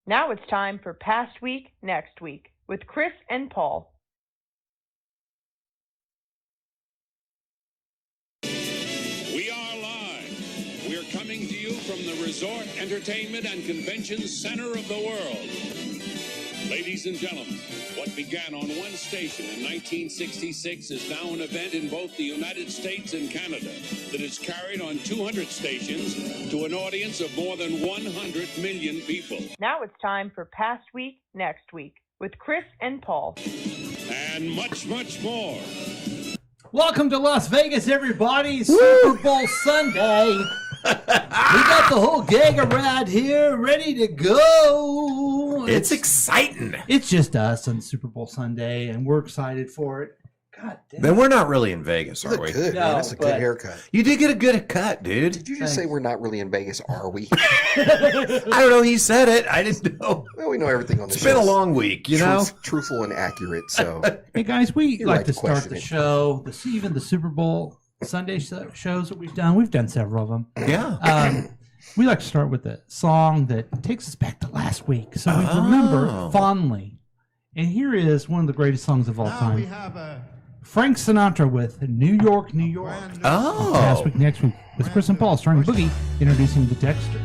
Now it's time for Past Week, Next Week with Chris and Paul. We are live. We're coming to you from the Resort, Entertainment, and Convention Center of the world. Ladies and gentlemen, what began on one station in 1966 is now an event in both the United States and Canada that is carried on 200 stations to an audience of more than 100 million people. Now it's time for Past Week, Next Week with Chris and Paul. And much, much more. Welcome to Las Vegas, everybody. Super Bowl Sunday. We got the whole gang around here ready to go. It's exciting. It's just us on Super Bowl Sunday, and we're excited for it. God damn. Then we're not really in Vegas, are we? Good, man. That's a good haircut. You did get a good cut, dude. Did you just say we're not really in Vegas, are we? I don't know. He said it. I didn't know. Well, we know everything on the show. It's been a long week, you know? Truthful and accurate, so. Hey, guys, we You're like right to to start question the it. show, even the Super Bowl Sunday shows that we've done. We've done several of them. Yeah. We like to start with a song that takes us back to last week, so we remember fondly. And here is one of the greatest songs of all time. We have a Frank Sinatra with New York, New York. Past Week, Next Week with Chris and Paul, starring Boogie, introducing the Dexter.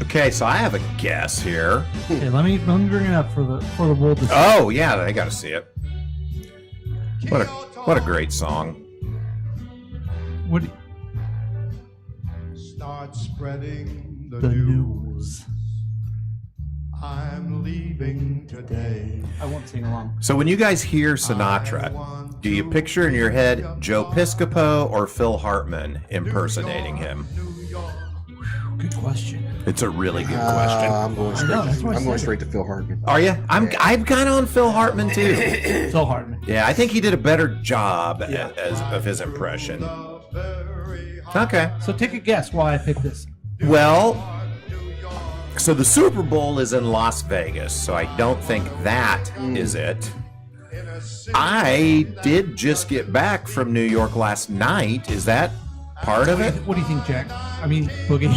Okay, so I have a guess here. Okay, let me bring it up for the world to see. Oh, yeah, I got to see it. What a great song. What do start spreading the news. I'm leaving today. I won't sing along. So when you guys hear Sinatra, do you picture in your head Joe Piscopo or Phil Hartman impersonating him? Good question. It's a really good question. I'm going straight to Phil Hartman. Are you? I'm kind of on Phil Hartman too. Phil Hartman. Yeah, I think he did a better job of his impression. Okay. So take a guess why I picked this. Well, so the Super Bowl is in Las Vegas, so I don't think that is it. I did just get back from New York last night. Is that part of it? What do you think, Jack? I mean, Boogie.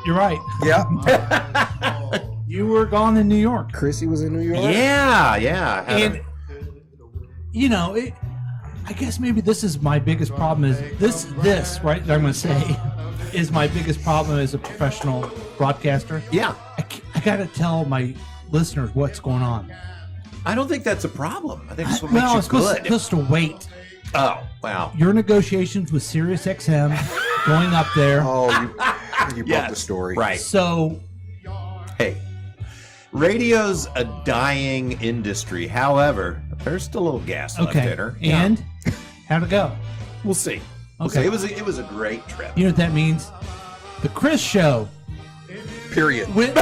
You're right. Yeah. You were gone in New York. Chrissy was in New York? Yeah. And, you know, I guess maybe this is my biggest problem is this, right, that I'm going to say, is my biggest problem as a professional broadcaster. Yeah. I got to tell my listeners what's going on. I don't think that's a problem. I think that's what makes you I'm good. supposed to wait. Oh, wow. Your negotiations with Sirius XM going up there. Oh, you broke the story. Right. So, Hey, radio's a dying industry. However, there's still a little gas left in her. And how'd it go? We'll see. Okay. It was a great trip. You know what that means? The Chris Show. Period. With,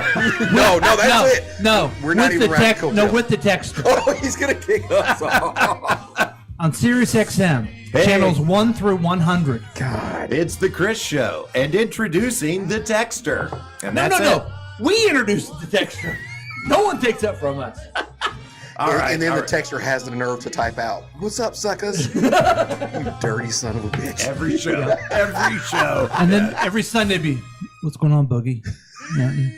No, that's it. No, We're not with even the around Coke Hill. with the Dexter Oh, he's going to kick us off. on Sirius XM, Hey. channels 1 through 100. God. It's the Chris Show, and introducing the Texter. And that's it. No. We introduced the Dexter. No one takes that from us. And then the texter has the nerve to type out, "What's up, suckers?" You dirty son of a bitch. Every show. Every show. And then every Sunday be, what's going on, Boogie? Nothing.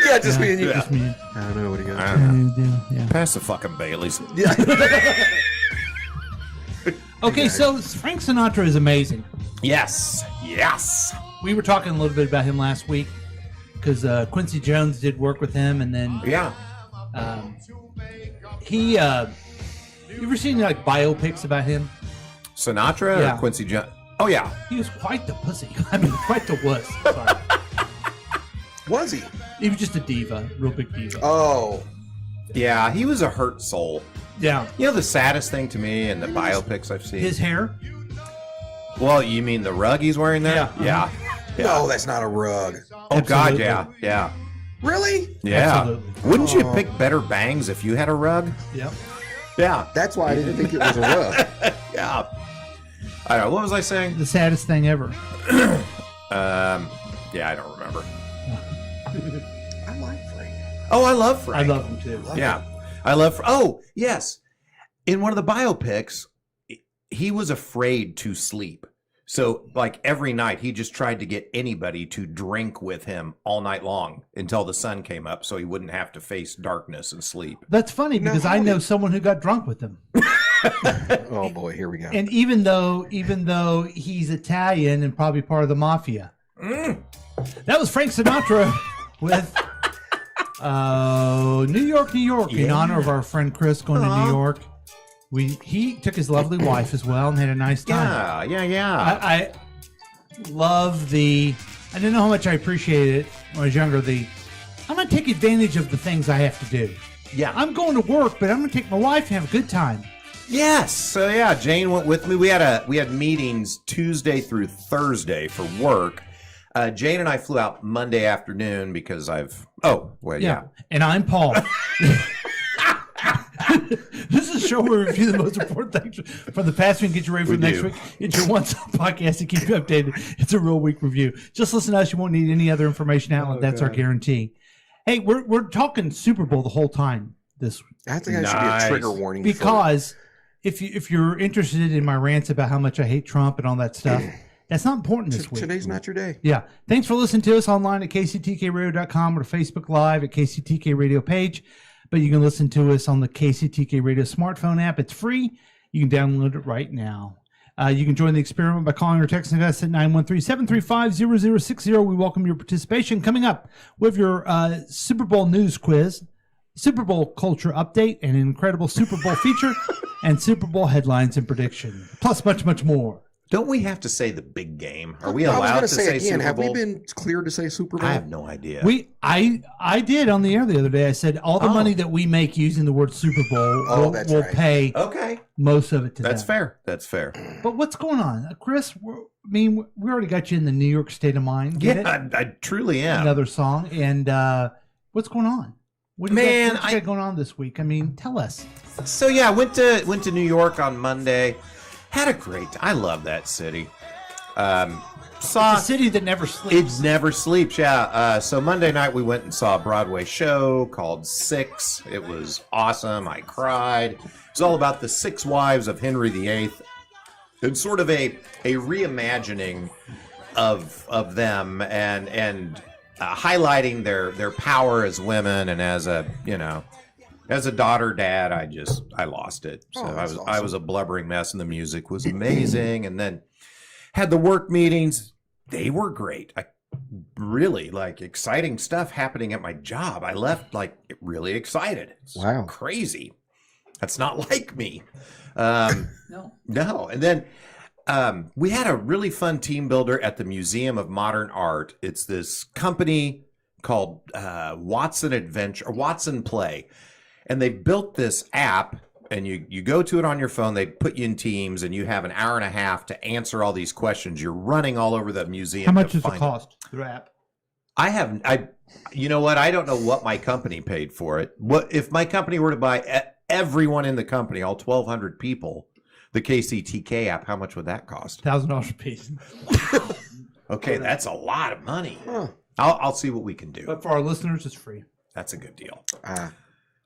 Yeah, just me and you. Just me. I don't know what he goes. I don't know. Yeah. Pass the fucking Baileys. Okay, so Frank Sinatra is amazing. Yes. We were talking a little bit about him last week because Quincy Jones did work with him, and then Yeah. he. You ever seen like biopics about him? Sinatra Yeah. or Quincy Jones? Oh, yeah. He was quite the pussy. I mean, quite the wuss. Sorry. Was he? He was just a diva, real big diva. Oh, Yeah, he was a hurt soul. Yeah. You know the saddest thing to me in the biopics I've seen? His hair? Well, you mean the rug he's wearing there? Yeah. no, that's not a rug. Oh, God, Absolutely. yeah. Really? Yeah. Absolutely. Wouldn't you pick better bangs if you had a rug? Yep. Yeah. That's why I didn't think it was a rug. Yeah. I don't know. What was I saying? The saddest thing ever. Yeah, I don't remember. I like Frank. Oh, I love Frank. I love him too. Yeah. I love. Oh, yes. In one of the biopics, he was afraid to sleep. So, like, every night he just tried to get anybody to drink with him all night long until the sun came up so he wouldn't have to face darkness and sleep. That's funny because I know someone who got drunk with him. Oh boy, here we go. And even though he's Italian and probably part of the mafia. That was Frank Sinatra with New York, New York, in honor of our friend Chris going to New York. He took his lovely wife as well and had a nice time. Yeah. I love I didn't know how much I appreciated it when I was younger. I'm going to take advantage of the things I have to do. Yeah. I'm going to work, but I'm going to take my wife and have a good time. Yes. So yeah, Jane went with me. We had meetings Tuesday through Thursday for work. Jane and I flew out Monday afternoon because yeah. And I'm Paul. This is a show where we review the most important things from the past week and get you ready for next week. It's your one-stop podcast to keep you updated. It's a real week review. Just listen to us. You won't need any other information outlet. That's our guarantee. Hey, we're talking Super Bowl the whole time this week. I think that should be a trigger warning. Because if you're interested in my rants about how much I hate Trump and all that stuff, that's not important this week. Today's not your day. Yeah. Thanks for listening to us online at kctkradio.com or Facebook Live at KCTK Radio page. But you can listen to us on the KCTK Radio smartphone app. It's free. You can download it right now. You can join the experiment by calling or texting us at 913-735-0060. We welcome your participation. Coming up, we have your Super Bowl news quiz, Super Bowl culture update, and an incredible Super Bowl feature, and Super Bowl headlines and prediction, plus much, much more. Don't we have to say the big game? Are we allowed to say Super Bowl? Have we been cleared to say Super Bowl? I have no idea. I did on the air the other day. I said all the money that we make using the word Super Bowl will pay most of it to them. That's fair. That's fair. But what's going on? Chris, we already got you in the New York state of mind. Get it? I truly am. Another song. And what's going on? What do you got going on this week? I mean, tell us. So, yeah, went to New York on Monday. Had a great. I love that city. It's a city that never sleeps. It never sleeps. Yeah. So Monday night we went and saw a Broadway show called Six. It was awesome. I cried. It's all about the 6 wives of Henry VIII. It's sort of a reimagining of them and highlighting their power as women and as a daughter, dad, I lost it. So I was a blubbering mess, and the music was amazing. And then had the work meetings; they were great. I really exciting stuff happening at my job. I left really excited. It's crazy. That's not like me. No. And then we had a really fun team builder at the Museum of Modern Art. It's this company called Watson Play. And they built this app, and you go to it on your phone. They put you in teams, and you have an hour and a half to answer all these questions. You're running all over the museum. How much does it cost, the app? You know what? I don't know what my company paid for it. What if my company were to buy everyone in the company, all 1,200 people, the KCTK app? How much would that cost? $1,000 a piece. Okay, that's a lot of money. Huh. I'll see what we can do. But for our listeners, it's free. That's a good deal.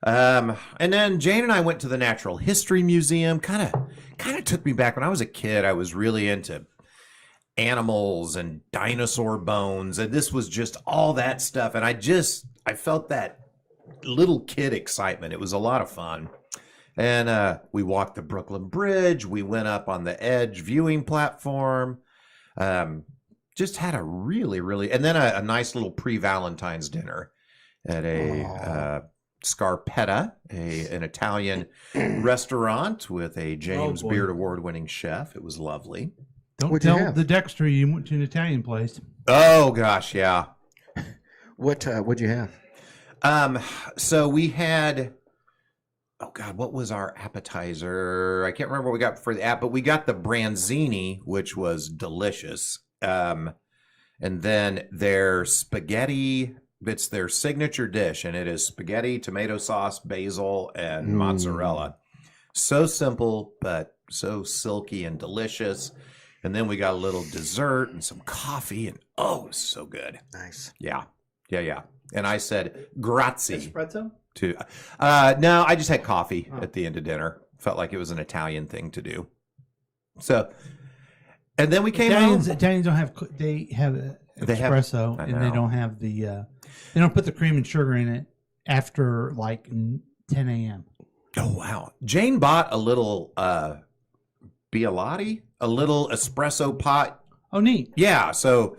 And then Jane and I went to the Natural History Museum. Kind of took me back when I was a kid. I was really into animals and dinosaur bones, and this was just all that stuff. And I felt that little kid excitement. It was a lot of fun. And we walked the Brooklyn Bridge. We went up on the Edge viewing platform. Just had a really, really, and then a nice little pre-Valentine's dinner at a Scarpetta, an Italian restaurant with a James Beard Award-winning chef. It was lovely. Don't tell the Dexter you went to an Italian place. Oh gosh, yeah. What'd you have? So we had. Oh God, what was our appetizer? I can't remember what we got for the app, but we got the branzini, which was delicious. And then their spaghetti. It's their signature dish, and it is spaghetti, tomato sauce, basil, and mozzarella. So simple, but so silky and delicious. And then we got a little dessert and some coffee, and it was so good. Nice. Yeah. And I said, grazie. Espresso? No, I just had coffee at the end of dinner. Felt like it was an Italian thing to do. So And then we came Italians, home. Italians don't have. They have espresso, I and they know. don't have the. They don't put the cream and sugar in it after like 10 a.m. Oh wow! Jane bought a little Bialetti, a little espresso pot. Oh, neat. Yeah, so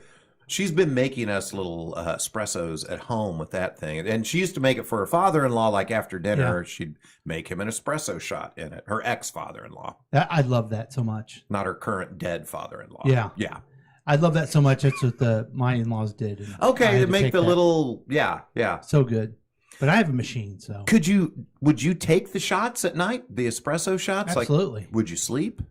she's been making us little espressos at home with that thing, and she used to make it for her father-in-law. Like after dinner, she'd make him an espresso shot in it. Her ex-father-in-law, I love that so much. not her current dead father-in-law. Yeah. yeah. I love that so much. That's what my in-laws did. And I Okay, had to to make take the that. little yeah. So good. But I have a machine, so Would you take the shots at night, the espresso shots? absolutely, Like, would you sleep?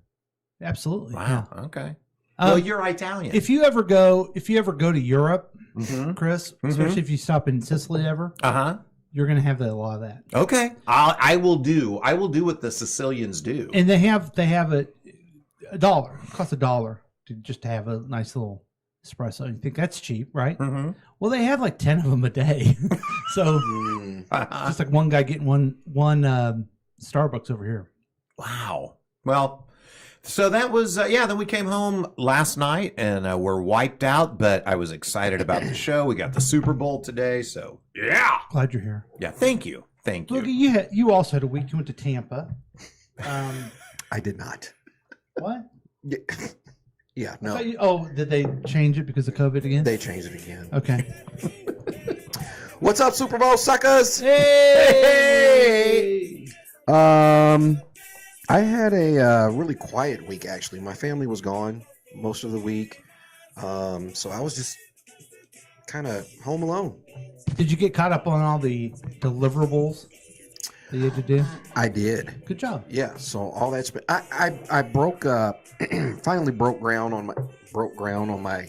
absolutely. Wow. Yeah. Okay. Um, Well, you're Italian. If you ever go to Europe, Mhm. Chris, especially if you stop in Sicily ever, Uh-huh. you're going to have a lot of that. Okay. I will do what the Sicilians do. And they have $1. It costs $1 to just have a nice little espresso. You think that's cheap, right? Mm-hmm. Well, they have like 10 of them a day. So Uh-huh. just like one guy getting one Starbucks over here. Wow. Well, so that was then we came home last night and we're wiped out, but I was excited about the show. We got the Super Bowl today, so yeah. Glad you're here. Yeah, thank you. Thank you. Look, you also had a week. You went to Tampa. I did not. What? Yeah, I no. thought did they change it because of COVID again? They changed it again. Okay. What's up, Super Bowl suckers? Hey! I had a really quiet week, actually. My family was gone most of the week. So I was just kind of home alone. Did you get caught up on all the deliverables that you had to do? I did. Good job. Yeah, so all that's been I broke finally broke ground on my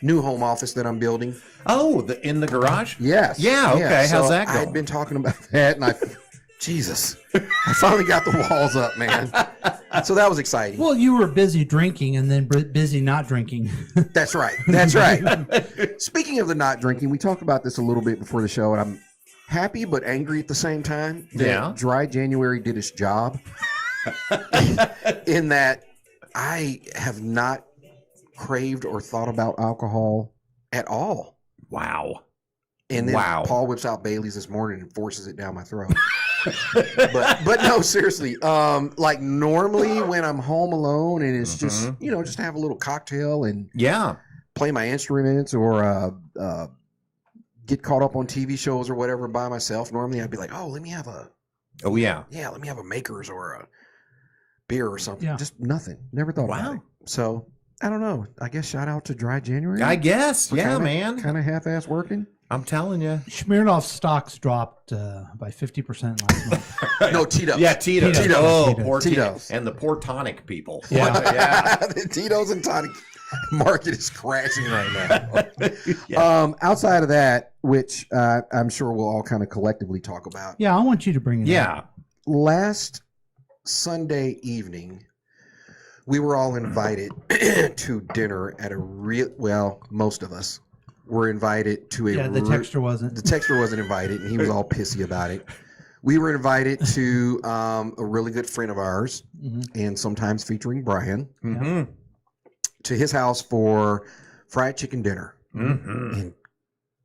new home office that I'm building. Oh, in the garage? Yes. Yeah, okay. So How's that going? I'd been talking about that, and I finally got the walls up, man. So that was exciting. Well, you were busy drinking and then busy not drinking. That's right. That's right. Speaking of the not drinking, we talked about this a little bit before the show, and I'm happy but angry at the same time that Yeah. Dry January did its job. In that I have not craved or thought about alcohol at all. Wow. And then Wow. Paul whips out Bailey's this morning and forces it down my throat. but no, seriously. Like normally when I'm home alone and it's just just have a little cocktail and Yeah. play my instruments or get caught up on TV shows or whatever by myself. Normally I'd be like, oh, let me have a Makers or a beer or something. Yeah. Just nothing. Never thought about Wow. it. So I don't know. I guess shout out to Dry January. I guess. Yeah, man. Kind of half-ass working. I'm telling you. Smirnoff stocks dropped by 50% last month. No, Tito's. Yeah, Tito's. Tito's. Oh, Tito's. poor Tito's. Tito's. And the poor tonic people. Yeah. yeah. The Tito's and tonic market is crashing right now. Yeah. Outside of that, which I'm sure we'll all kind of collectively talk about. Yeah, I want you to bring it up. Yeah. Last Sunday evening, we were all invited to dinner at most of us were invited to Yeah, the texter wasn't. The texter wasn't invited, and he was all pissy about it. We were invited to a really good friend of ours, and sometimes featuring Brian, Mm-hmm. to his house for fried chicken dinner. Mm-hmm. And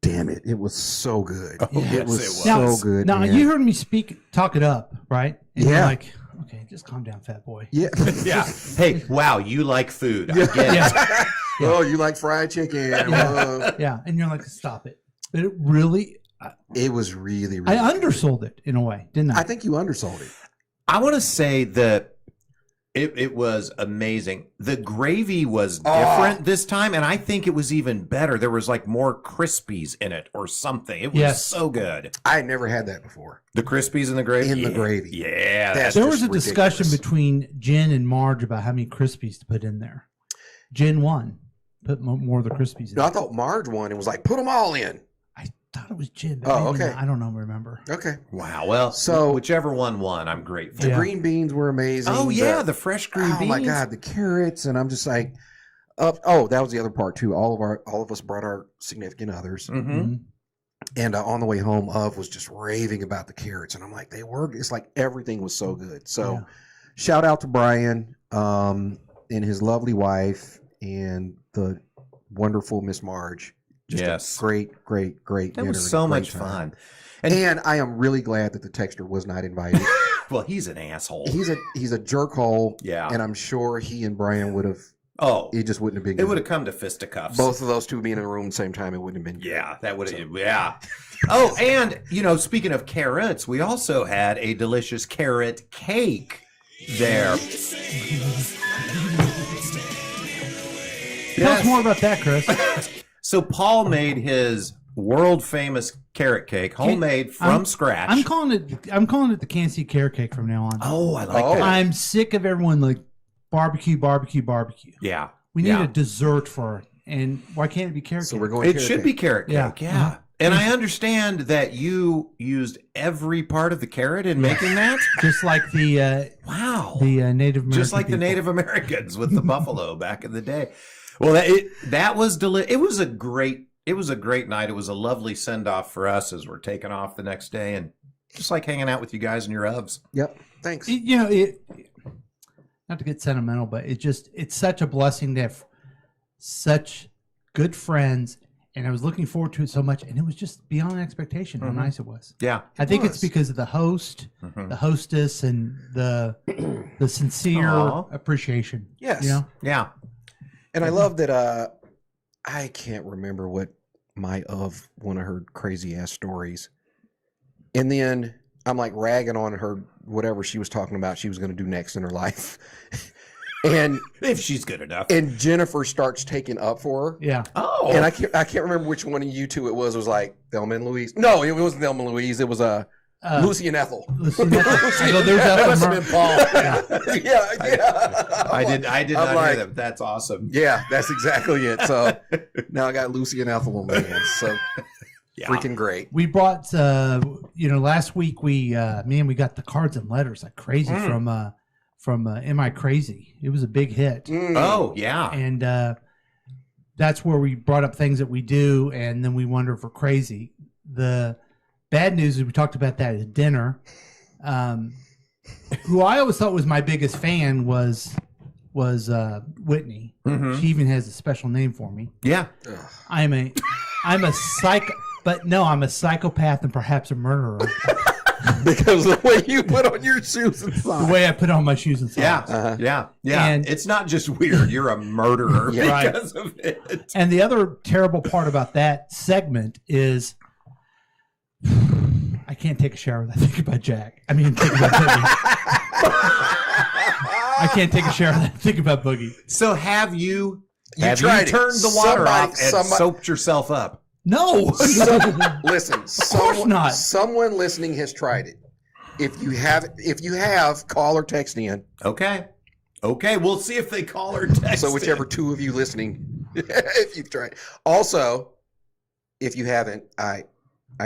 damn it, it was so good. Oh, yes, it was it was. so good. Now, man. you heard me talk it up, right? And you're Yeah. like, okay, just calm down, fat boy. Yeah. Yeah. Hey, wow, you like food. I get it. Yeah. Oh, you like fried chicken? Yeah. And you're like, stop it. But it really, It was really, really I good. undersold it in a way, didn't I? I think you undersold it. I want to say that it was amazing. The gravy was different this time, and I think it was even better. There was like more Crispies in it or something. It was Yes. so good. I had never had that before. The Crispies in the gravy? In the gravy. Yeah. That's There was a just discussion ridiculous. between Jen and Marge about how many Krispies to put in there. Jen won. Put more of the Krispies in. No, I thought Marge won and was like, put them all in. I thought it was Jen. But Oh, maybe okay. not. I don't know. Remember? Okay. Wow. Well, So- whichever one won, I'm grateful. The Yeah. green beans were amazing. Oh, yeah, the fresh green beans. Oh my God, the carrots, and I'm just like, oh, that was the other part too. All of us brought our significant others, Mm-hmm. and on the way home, was just raving about the carrots, and I'm like, it's like everything was so good. So, Yeah. shout out to Brian and his lovely wife, and the wonderful Miss Marge. Just Yes. a great That dinner. was so and a great much time. fun. And I am really glad that the texter was not invited. Well, he's an asshole. He's a jerkhole. Yeah. And I'm sure he and Brian would have. Oh, It just wouldn't have been. it good. would have come to fisticuffs. Both of those two being in a room at the same time, it wouldn't have been. Good. Yeah, that would have. Yeah. Oh, and speaking of carrots, we also had a delicious carrot cake there. Tell us more about that, Chris. So Paul made his world famous carrot cake, homemade from scratch. I'm calling it the Kansas carrot cake from now on. Oh, I like that. I'm sick of everyone like barbecue. Yeah. We need Yeah. a dessert for it, and why can't it be carrot So cake? we're going. It carrot should cake. be carrot cake. Yeah. Yeah. Uh-huh. And I understand that you used every part of the carrot in making that. Just like the Wow. Native American Just like the people. Native Americans with the buffalo back in the day. Well, that was it was a great night. It was a lovely send off for us as we're taking off the next day, and just like hanging out with you guys and your ovs. Yep. Thanks. Not to get sentimental, but it's such a blessing to have such good friends, and I was looking forward to it so much, and it was just beyond expectation how nice it was. Yeah. I think it's was. because of the host, the hostess, and the sincere Aw. appreciation. Yes. You know? Yeah. And I love that. I can't remember what one of her crazy ass stories. And then I'm like ragging on her, whatever she was talking about she was going to do next in her life. And If she's good enough. and Jennifer starts taking up for her. Yeah. Oh. And I can't remember which one of you two it was. It was like Thelma and Louise. No, it wasn't Thelma and Louise. It was Lucy and Ethel. Listen, I go, there's That must that have been Paul. yeah. I did I'm not like, hear that. That's awesome. Yeah, that's exactly it. So now I got Lucy and Ethel on my hands. So Yeah. freaking great. We brought, last week we got the cards and letters like crazy from Am I Crazy? It was a big hit. Oh, yeah. And that's where we brought up things that we do, and then we wonder if we're crazy. The bad news is we talked about that at dinner. Who I always thought was my biggest fan was Whitney. Mhm. She even has a special name for me. Yeah. I'm a psycho, but no, I'm a psychopath and perhaps a murderer. Because the way you put on your shoes and The socks. way I put on my shoes and Yeah. socks. Yeah. Yeah. And- it's not just weird. You're a murderer Yeah. Right. because of it. And the other terrible part about that segment is I can't take a shower without thinking about Jack. I mean, think about Boogie. I can't take a shower without thinking about Boogie. So have you tried it. turned the water off and Somebody- soaped yourself up? No. Listen, course not. Someone listening has tried it. If you have, call or text in. Okay. We'll see if they call or text. So whichever two of you listening, if you've tried. Also, if you haven't, I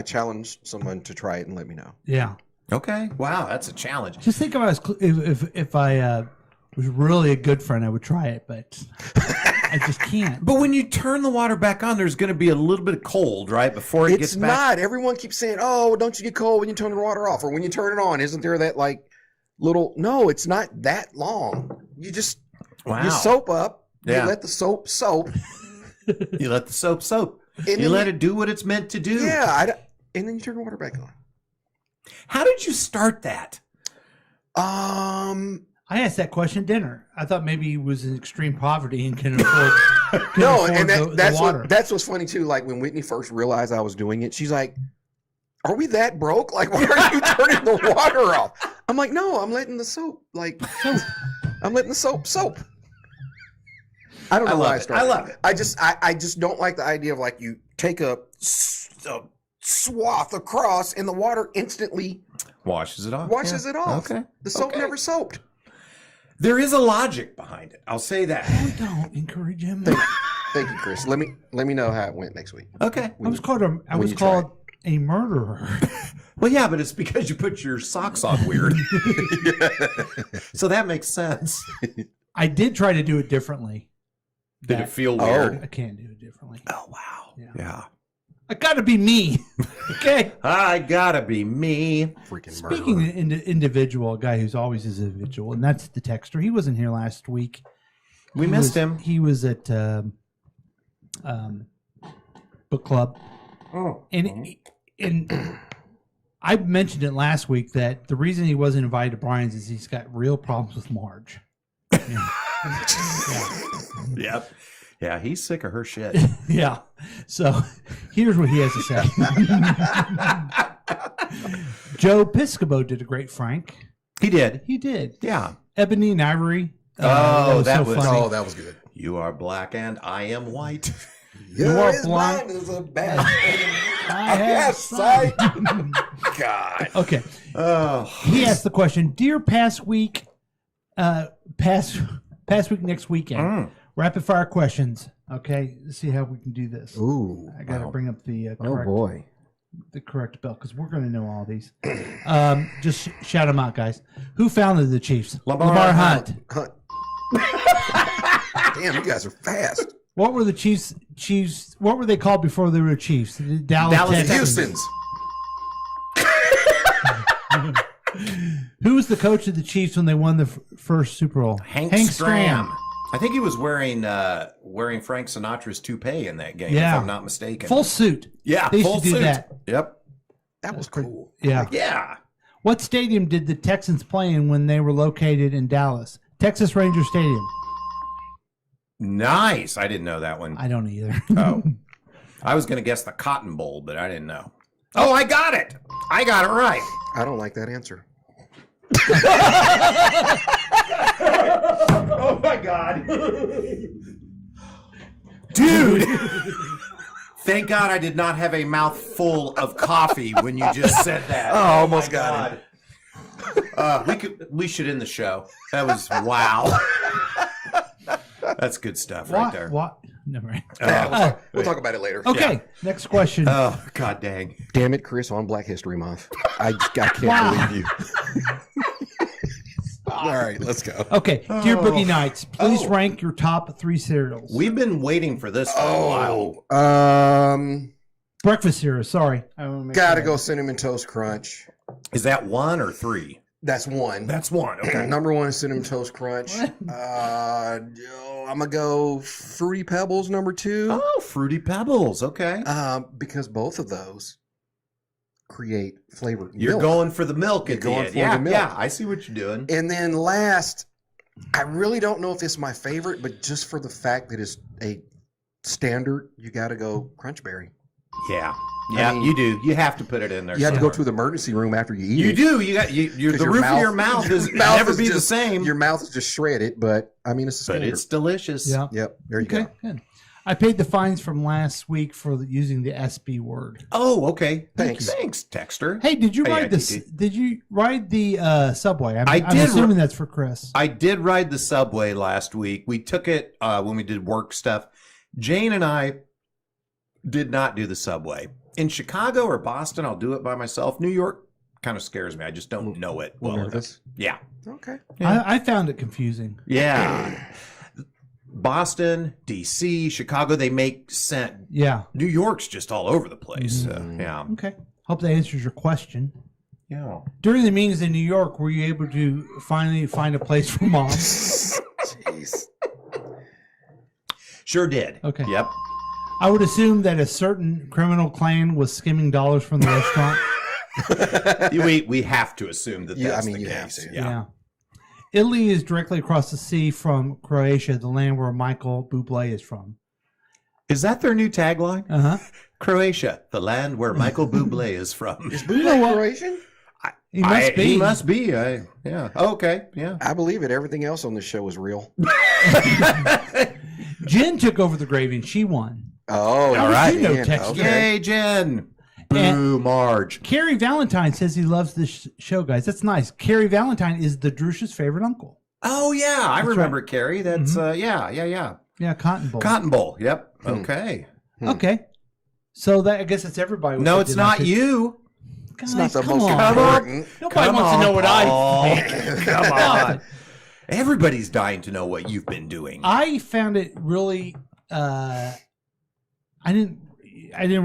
challenge someone to try it and let me know. Yeah. Okay. Wow, that's a challenge. Just think about if I was really a good friend, I would try it, but I just can't. But when you turn the water back on, there's going to be a little bit of cold, right? Before it It's gets back. not. Everyone keeps saying, "Oh, don't you get cold when you turn the water off, or when you turn it on? Isn't there that like little?" No, it's not that long. You just Wow. you soap up. Yeah. You let the soap. You let the soap. And You then let it do what it's meant to do. Yeah, and then you turn the water back on. How did you start that? I asked that question at dinner. I thought maybe he was in extreme poverty and can afford. No, and that's water. that's what's funny too. Like when Whitney first realized I was doing it, she's like, "Are we that broke? Like, why are you turning the water off?" I'm like, "No, I'm letting the soap. I'm letting the soap." I don't know why I started. I love it. I just don't like the idea of like you take a swath across and the water instantly Washes it off. washes it off. Okay. The soap Okay. never soaped. There is a logic behind it. I'll say that. Don't encourage him. Thank you, Chris. Let me know how it went next week. Okay. I was called you try a murderer. Well, yeah, but it's because you put your socks on weird. So that makes sense. I did try to do it differently. Did it feel Oh. weird? I can't do it differently. Oh, wow. Yeah. I got to be me. Okay. I gotta be me. Freaking Speaking murderer. of individual, a guy who's always is individual, and that's the texter. He wasn't here last week. We missed him. He was at book club. Oh. And I mentioned it last week that the reason he wasn't invited to Brian's is he's got real problems with Marge. Yeah. Yep. Yeah, he's sick of her shit. Yeah. So here's what he has to say. Joe Piscopo did a great Frank. He did. He did. Yeah. Ebony and Ivory. That was Oh, that was good. You are black and I am white. are blind. Is a bad I have sight. God. Okay. Oh. He asked the question, dear past week, past week, next weekend. Rapid fire questions. Okay. Let's see how we can do this. Ooh. I got to bring up the Oh correct, boy. the correct bell because we're going to know all these. Just shout them out, guys. Who founded the Chiefs? Lamar Hunt. Damn, you guys are fast. What were the Chiefs? What were they called before they were Chiefs? The Dallas Houston's. Who was the coach of the Chiefs when they won the first Super Bowl? Hank Stram. I think he was wearing Frank Sinatra's toupee in that game, if I'm not mistaken. Full suit. Yeah, They used full to do suit. that. Yep. That was cool. Yeah. Yeah. What stadium did the Texans play in when they were located in Dallas? Texas Ranger Stadium. Nice. I didn't know that one. I don't either. Oh. I was going to guess the Cotton Bowl, but I didn't know. Oh, I got it. I got it right. I don't like that answer. Oh, my God. Dude. Thank God I did not have a mouthful of coffee when you just said that. Oh, almost got it. We should end the show. That was wow. That's good stuff right there. What? Never mind. We'll talk about it later. Okay, next question. Oh, God dang. Damn it, Chris, on Black History Month. I can't believe you. All right, let's go. Okay, dear Boogie Nights, please rank your top 3 cereals. We've been waiting for this for a while. Breakfast cereal, sorry. Gotta go Cinnamon Toast Crunch. Is that 1 or 3? That's 1. That's 1. Okay. Number 1 is Cinnamon Toast Crunch. I'm gonna go Fruity Pebbles number 2. Oh, Fruity Pebbles. Okay. Because both of those create flavored You're milk. going for the milk at the going end. for Yeah, the milk. yeah. I see what you're doing. And then last, I really don't know if this is my favorite, but just for the fact that it's a standard, you got to go Crunch Berry. Yeah. Yeah, I mean, you do. You have to put it in there. You have to go somewhere. to the emergency room after you eat You it. do. You got the roof of your mouth is never be the same. Your mouth is just shredded, but I mean it's a But standard. it's delicious. Yeah. Yep, there you Okay, go. good. I paid the fines from last week for using the SB word. Oh, okay. Thanks. Thanks, Texter. Hey, did you ride this? AITT. Did you ride the subway? I'm did assuming that's for Chris. I did ride the subway last week. We took it when we did work stuff. Jane and I did not do the subway. In Chicago or Boston, I'll do it by myself. New York kind of scares me. I just don't know it well enough. Nervous? Yeah. Okay. I found it confusing. Yeah. Boston, D.C., Chicago, they make sense. Yeah. New York's just all over the place. Yeah. Okay. Hope that answers your question. Yeah. During the meetings in New York, were you able to finally find a place for mom? Jeez. Sure did. Okay. Yep. I would assume that a certain criminal clan was skimming dollars from the restaurant. we have to assume that Yeah, that's I mean, the you have case. to. Yeah. Italy is directly across the sea from Croatia, the land where Michael Bublé is from. Is that their new tagline? Uh-huh. Croatia, the land where Michael Bublé is from. Is Bublé Croatian? He must be. He must be. Yeah. Oh, okay. Yeah. I believe it. Everything else on this show is real. Jen took over the gravy and she won. Oh, How all did right. you know, Jen, Texas? okay. Yay, Jen. Boo, Marge. Carrie Valentine says he loves this show, guys. That's nice. Carrie Valentine is the Drusha's favorite uncle. Oh, yeah. I That's remember right. Carrie. That's, yeah. Yeah, Cotton Bowl. Cotton Bowl. Yep. Okay. Okay. So that I guess that's everybody. No, it's not you. Guys, It's not the come most on. important. Nobody Come wants to on, know what Paul. I think. Come on. Everybody's dying to know what you've been doing. I found it really. I didn't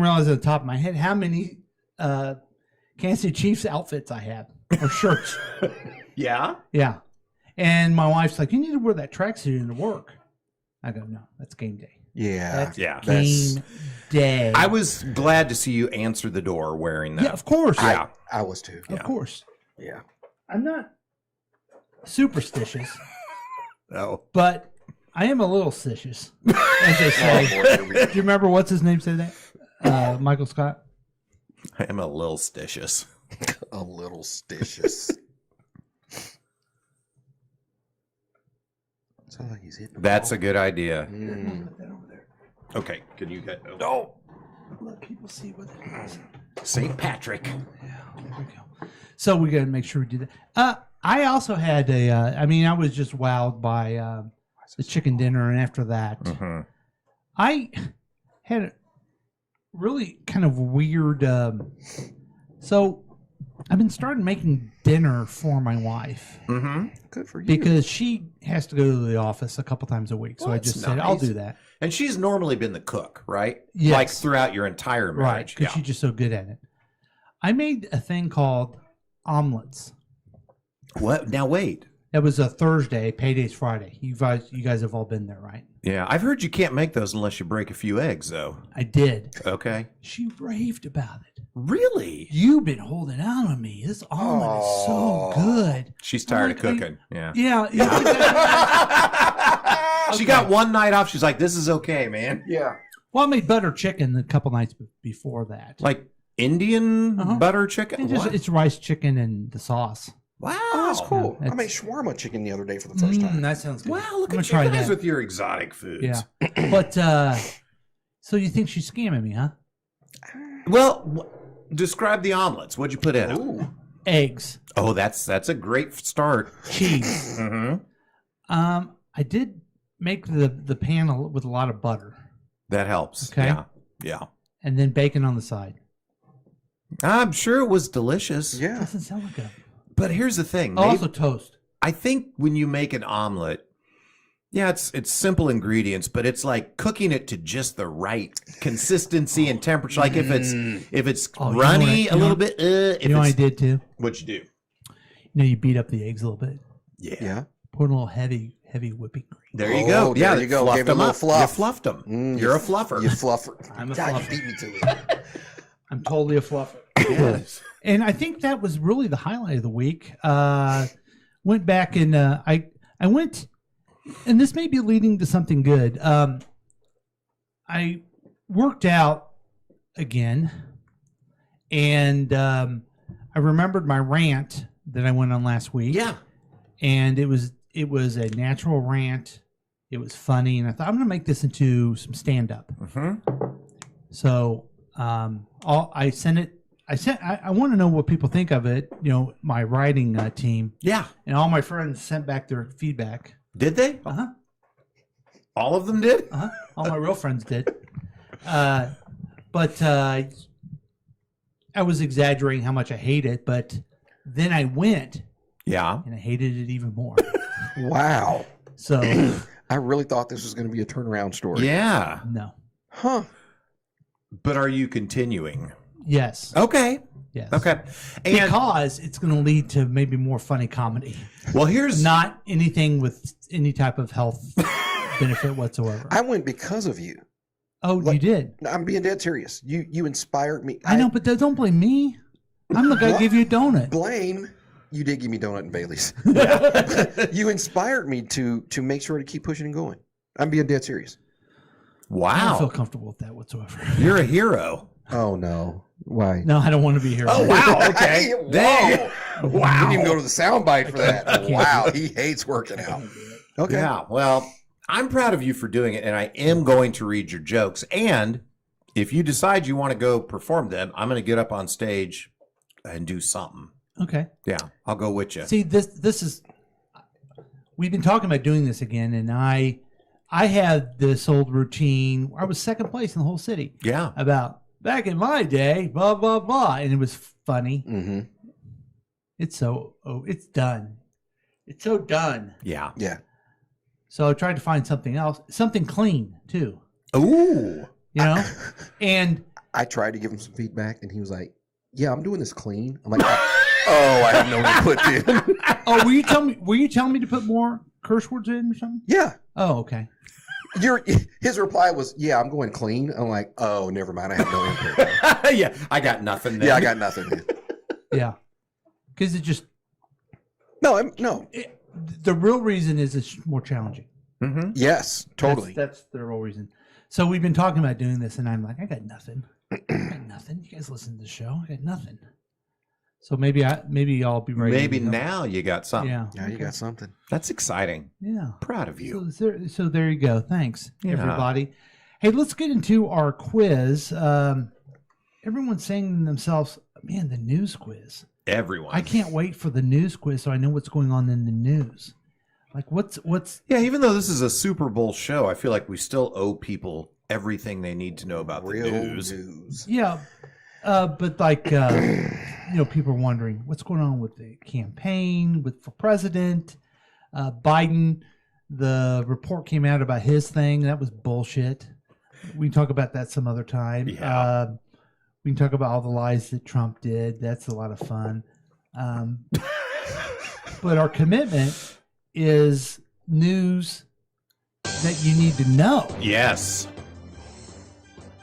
realize at the top of my head how many Kansas City Chiefs outfits I had or shirts. Yeah? Yeah, and my wife's like, "You need to wear that tracksuit into work." I go, no, that's game day. Yeah. That's Yeah. game day. I was glad to see you answer the door wearing that. Yeah, of course. Yeah. I was too. Of course. Yeah. I'm not superstitious, Oh. but I am a little stitious, as they say. Do you remember what's his name said that? Michael Scott? I am a little stitious. A little stitious. Sounds like he's hitting the That's ball. a good idea. Put that over there. Okay, can you get... No. Let people see what it is. St. Patrick. Yeah, there we go. So we got to make sure we do that. I also had I was just wowed by the chicken dinner, and after that, Mm-hmm. I had a really kind of weird. So I've been starting making dinner for my wife Mm-hmm. Good for you. because she has to go to the office a couple times a week. So Well, I that's just said, I'll nice. do that. And she's normally been the cook, right? Yes. Like throughout your entire Right. marriage. Because she's just so good at it. I made a thing called omelets. What? Now wait. That was a Thursday. Payday's Friday. You guys have all been there, right? Yeah, I've heard you can't make those unless you break a few eggs, though. I did. Okay. She raved about it. Really? You've been holding out on me. This omelet is so good. She's tired of I'm like, cooking. Yeah. Yeah. She got one night off. She's like, "This is okay, man." Yeah. Well, I made butter chicken a couple nights before that. Like Indian Uh-huh. butter chicken. What? It's rice chicken and the sauce. Wow. Oh, that's cool. Yeah, I made shawarma chicken the other day for the first time. That sounds good. Wow, look I'm at you gonna try guys that. with your exotic foods. Yeah. But so you think she's scamming me, huh? Well, describe the omelets. What'd you put in? Ooh. Eggs, Oh, that's a great start. cheese. Mm-hmm. I did make the pan with a lot of butter That helps. Okay. Yeah. Yeah. and then bacon on the side. I'm sure it was delicious. Yeah. Doesn't sound like a. But here's the thing. Oh, also toast. I think when you make an omelet, yeah, it's simple ingredients, but it's like cooking it to just the right consistency and temperature. Like if it's Oh, you know runny what- a you little know- bit, if You know what I it's, did too? what'd you do? You beat up the eggs a little bit. Yeah. Yeah. Put a little heavy whipping cream. There you Oh, go. there Yeah, you go. fluffed Gave it a them little up. fluff. You fluffed them. You're a fluffer. You fluffer. I'm a God, fluffer. you beat me to it. I'm totally a fluffer. Yes. And I think that was really the highlight of the week. Went back and I went, and this may be leading to something good. I worked out again, and I remembered my rant that I went on last week. Yeah. And it was a natural rant. It was funny, and I thought I'm going to make this into some stand up. Mm-hmm. So I sent it. I want to know what people think of it. My writing team Yeah. and all my friends sent back their feedback. Did they? Uh huh. All of them did? All my real friends did. But I was exaggerating how much I hate it. But then I went Yeah. and I hated it even more. Wow. So I really thought this was going to be a turnaround story. Yeah. no. Huh. But are you continuing? Yes. Okay. Yes. Okay. And Because it's going to lead to maybe more funny comedy, well, here's not anything with any type of health benefit whatsoever. I went because of you. Oh, you did. No, I'm being dead serious. You inspired me. I know, but don't blame me. I'm the guy who gave you a donut. Blame. You did give me donut and Bailey's. You inspired me to make sure to keep pushing and going. I'm being dead serious. I don't feel wow. comfortable with that whatsoever. You're a hero. Oh no. Why? No, I don't want to be here. Oh wow. Okay. Hey, whoa. Dang. We didn't even go to the soundbite for that. can't Wow, he hates working out. Okay. Yeah. Well, I'm proud of you for doing it, and I am going to read your jokes. And if you decide you want to go perform them, I'm going to get up on stage and do something. Okay. Yeah, I'll go with you. See, this is. We've been talking about doing this again, and I had this old routine. I was second place in the whole city. Yeah. About back in my day, blah blah blah, and it was funny. Mm-hmm. It's it's done. It's so done. Yeah. Yeah. So I tried to find something else, something clean too. Ooh. And I tried to give him some feedback, and he was like, "Yeah, I'm doing this clean." I'm like, "Oh, I have no input in." were you telling me to put more curse words in or something? Yeah. Oh, okay. His reply was, "Yeah, I'm going clean." I'm like, "Oh, never mind. I have no input." Yeah, I got nothing. Then. Yeah, I got nothing. Man. Yeah, because it just No. the real reason is it's more challenging. Mm-hmm. Yes, totally. That's the real reason. So we've been talking about doing this, and I'm like, I got nothing. I got nothing. You guys listen to the show. I got nothing. So maybe I'll be ready. Maybe now you got something. Yeah. Yeah, you got something. That's exciting. Yeah. Proud of you. So there you go. Thanks, Yeah. everybody. Hey, let's get into our quiz. Everyone's saying to themselves, man, the news quiz. Everyone. I can't wait for the news quiz so I know what's going on in the news. Like what's Yeah, even though this is a Super Bowl show, I feel like we still owe people everything they need to know about the Real news. Yeah. But like, people are wondering what's going on with the campaign for president. Biden, the report came out about his thing. That was bullshit. We can talk about that some other time. Yeah. We can talk about all the lies that Trump did. That's a lot of fun. But our commitment is news that you need to know. Yes.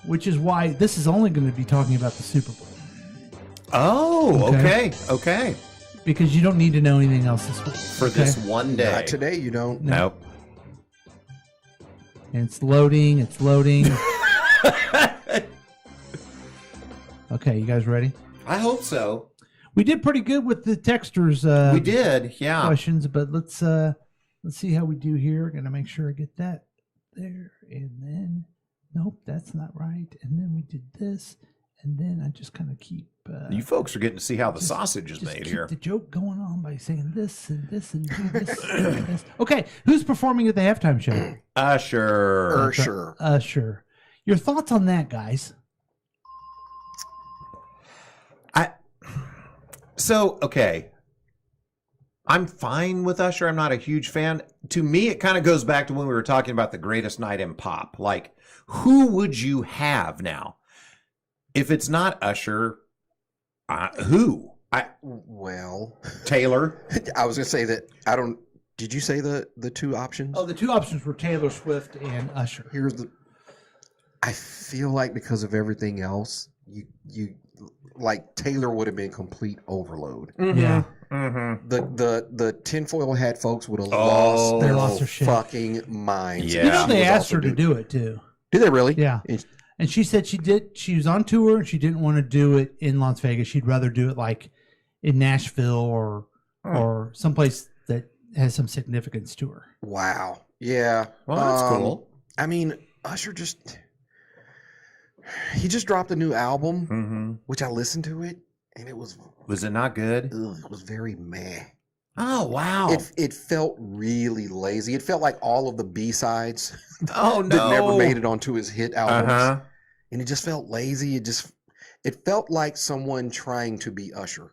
Which is why this is only going to be talking about the Super Bowl. Oh, okay. Because you don't need to know anything else this week. For this one day. Not today, you don't. Nope. And it's loading. Okay, you guys ready? I hope so. We did pretty good with the texters. We did, yeah. Questions, but let's see how we do here. Gonna make sure I get that there, and then nope, that's not right. And then we did this, and then I just kind of keep. You folks are getting to see how the sausage is just made keep here. the joke going on by saying this and this and do this. And this. Okay, who's performing at the halftime show? Usher. Sure. Your thoughts on that, guys? Okay. I'm fine with Usher. I'm not a huge fan. To me, it kind of goes back to when we were talking about the greatest night in pop. Like, who would you have now? If it's not Usher, who? Well, Taylor. I was gonna say that I don't. Did you say the two options? Oh, the two options were Taylor Swift and Usher. I feel like because of everything else, you like Taylor would have been complete overload. Mm-hmm. Yeah. Mm-hmm. The tinfoil hat folks would have They their lost whole their shit. fucking minds. Yeah. They asked her to do it too. Did they really? Yeah. And she said she was on tour and she didn't want to do it in Las Vegas. She'd rather do it like in Nashville or someplace that has some significance to her. Wow. Yeah. Well, that's cool. I mean, Usher he just dropped a new album, which I listened to it, and it was it not good? It was very meh. Oh, wow. It felt really lazy. It felt like all of the B-sides Oh, no. that never made it onto his hit albums. Uh-huh. And it just felt lazy. It felt like someone trying to be Usher.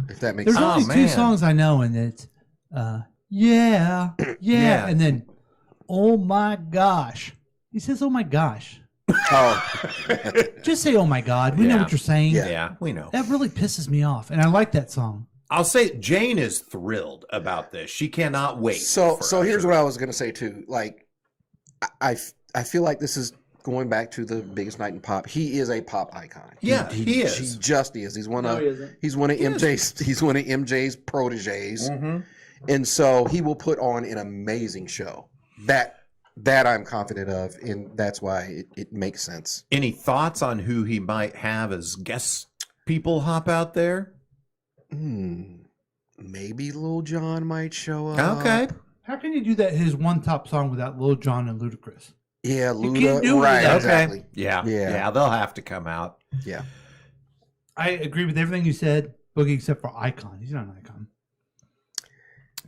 If that makes There's sense. only two songs I know, and it's yeah, and then oh my gosh. He says, "Oh my gosh." Oh. Just say, "Oh my God." We know Yeah. what you're saying. Yeah, we know. That really pisses me off, and I like that song. I'll say Jane is thrilled about this. She cannot wait. So here's what I was going to say too. Like, I feel like this is going back to the biggest night in pop. He is a pop icon. Yeah, he is. He just is. He's one of isn't. he's one of MJ's proteges, and so he will put on an amazing show. That I'm confident of, and that's why it makes sense. Any thoughts on who he might have as guest people hop out there? Maybe Lil Jon might show up. Okay. How can you do that? His one top song without Lil Jon and Ludacris? Yeah, You Luda. can't do it Right, without- exactly. Okay. Yeah. Yeah. Yeah, they'll have to come out. Yeah. I agree with everything you said, Boogie, except for Icon. He's not an icon.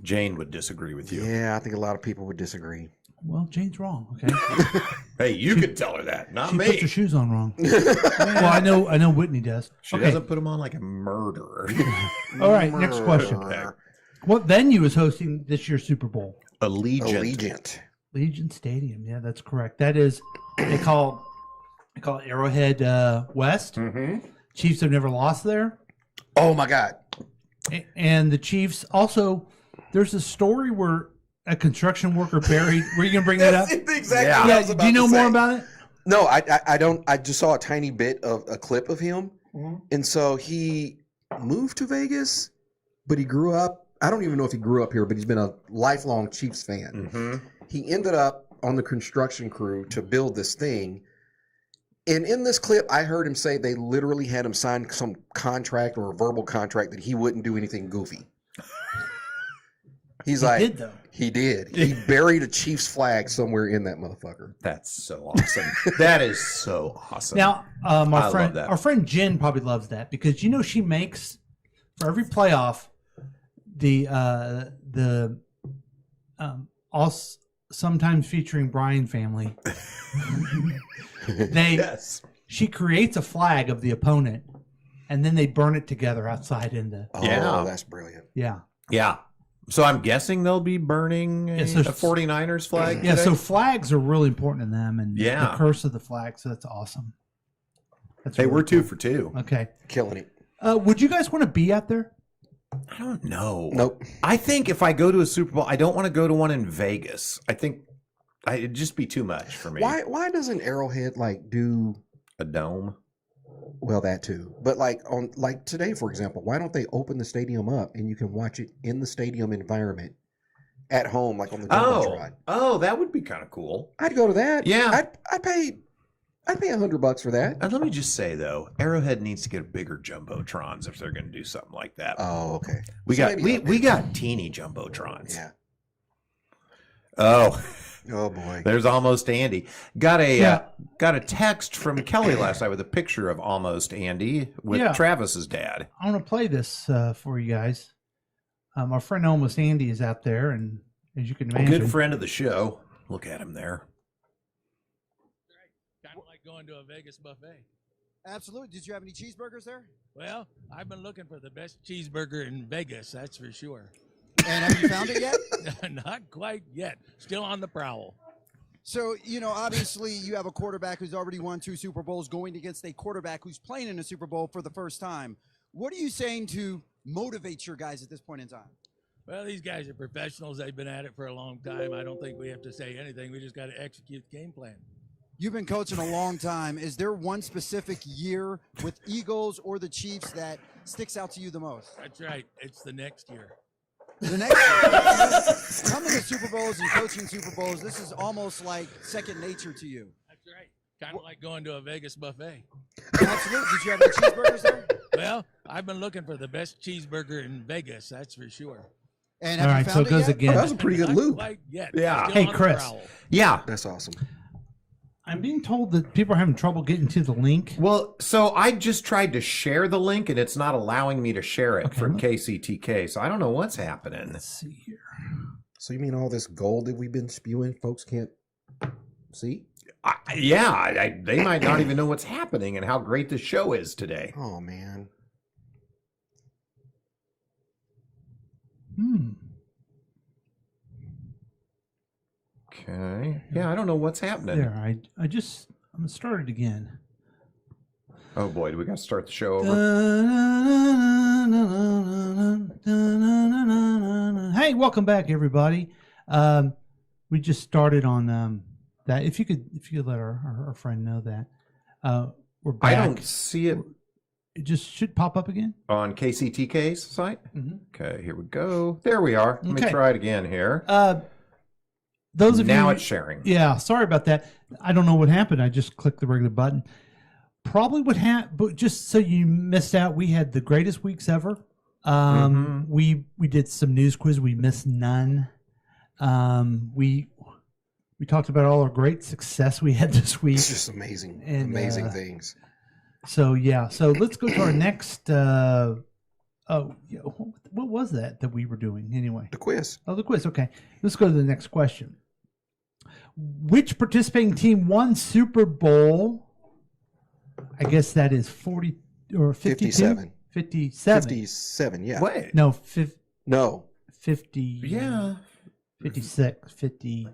Jane would disagree with you. Yeah, I think a lot of people would disagree. Well, Jane's wrong. Okay, Hey, you could tell her that, not she me. puts her shoes on wrong. Well, I know Whitney does. She Okay. doesn't put them on like a murderer. All right, next question. What venue is hosting this year's Super Bowl? Allegiant. Legion Stadium. Yeah, that's correct. That is they call it Arrowhead West. Mm-hmm. Chiefs have never lost there, Oh my God. and the Chiefs also. There's a story where a construction worker buried. Were you gonna bring that up? Exactly. Yeah. What I was about Do you know to more say. about it? No, I don't. I just saw a tiny bit of a clip of him, and so he moved to Vegas, but he grew up. I don't even know if he grew up here, but he's been a lifelong Chiefs fan. Mm-hmm. He ended up on the construction crew to build this thing. And in this clip, I heard him say they literally had him sign some contract or a verbal contract that he wouldn't do anything goofy. He's like, did though. He did. He buried a Chiefs flag somewhere in that motherfucker. That's so awesome. That is so awesome. Now, I love that. our friend Jen probably loves that because you know she makes for every playoff the sometimes featuring Brian family. She creates a flag of the opponent, and then they burn it together outside in the. Oh, that's brilliant. Yeah. Yeah. So I'm guessing they'll be burning a 49ers flag. Yeah, today? so flags are really important to them, and Yeah. the curse of the flag. So that's awesome. That's Hey, really we're cool. 2 for 2. Okay. Killing it. Would you guys want to be out there? I don't know. Nope. I think if I go to a Super Bowl, I don't want to go to one in Vegas. I think it'd just be too much for me. Why doesn't Arrowhead like do A dome? well that too? But like on like today, for example, why don't they open the stadium up and you can watch it in the stadium environment at home, like on the Jumbotron? Oh, that would be kind of cool. I'd go to that. Yeah. I'd pay $100 for that. And let me just say though, Arrowhead needs to get a bigger jumbotrons if they're going to do something like that. Oh, okay. we So got maybe we got teeny jumbotrons. Yeah. Oh, Oh boy. there's Almost Andy. Got a text from Kelly last night with a picture of Almost Andy with Yeah. Travis's dad. I want to play this for you guys. Our friend Almost Andy is out there, and as you can A imagine, good friend of the show. Look at him there. Kind of like going to a Vegas buffet. Absolutely. Did you have any cheeseburgers there? Well, I've been looking for the best cheeseburger in Vegas, that's for sure. And have you found it yet? Not quite yet. Still on the prowl. So, obviously you have a quarterback who's already won 2 Super Bowls going against a quarterback who's playing in a Super Bowl for the first time. What are you saying to motivate your guys at this point in time? Well, these guys are professionals. They've been at it for a long time. I don't think we have to say anything. We just got to execute the game plan. You've been coaching a long time. Is there one specific year with Eagles or the Chiefs that sticks out to you the most? That's right. It's the next year. The next year, coming to Super Bowls and coaching Super Bowls, this is almost like second nature to you. That's right. Kind of like going to a Vegas buffet. Absolutely. Did you have any cheeseburgers there? Well, I've been looking for the best cheeseburger in Vegas, that's for sure. And all have right, you so found it goes yet? again. That was a pretty good Not loop. quite yet. Yeah. Still Hey, on the Chris. prowl. Yeah. That's awesome. I'm being told that people are having trouble getting to the link. Well, so I just tried to share the link and it's not allowing me to share it from KCTK. So I don't know what's happening. Let's see here. So you mean all this gold that we've been spewing, folks can't see? They might not even know what's happening and how great the show is today. Oh man. Okay. Yeah, I don't know what's happening. There, I'm gonna start it again. Oh boy, do we got to start the show over? Hey, welcome back, everybody. We just started on that. If you could let our friend know that we're back. I don't see it It just should pop up again. on KCTK's site. Mhm. Okay, here we go. There we are. Let me Okay. try it again here. Those of Now you, it's sharing. yeah, sorry about that. I don't know what happened. I just clicked the regular button. Probably what happened, but just so you missed out, we had the greatest weeks ever. We did some news quiz. We missed none. We talked about all our great success we had this week. It's just amazing. And, amazing things. So yeah, so let's go to our next. What was that we were doing anyway? The quiz. Oh, the quiz. Okay, let's go to the next question. Which participating team won Super Bowl? I guess that is 40 or 52? 57. 57. 57, yeah. Wait. No, No. 50. Yeah. 56. 50.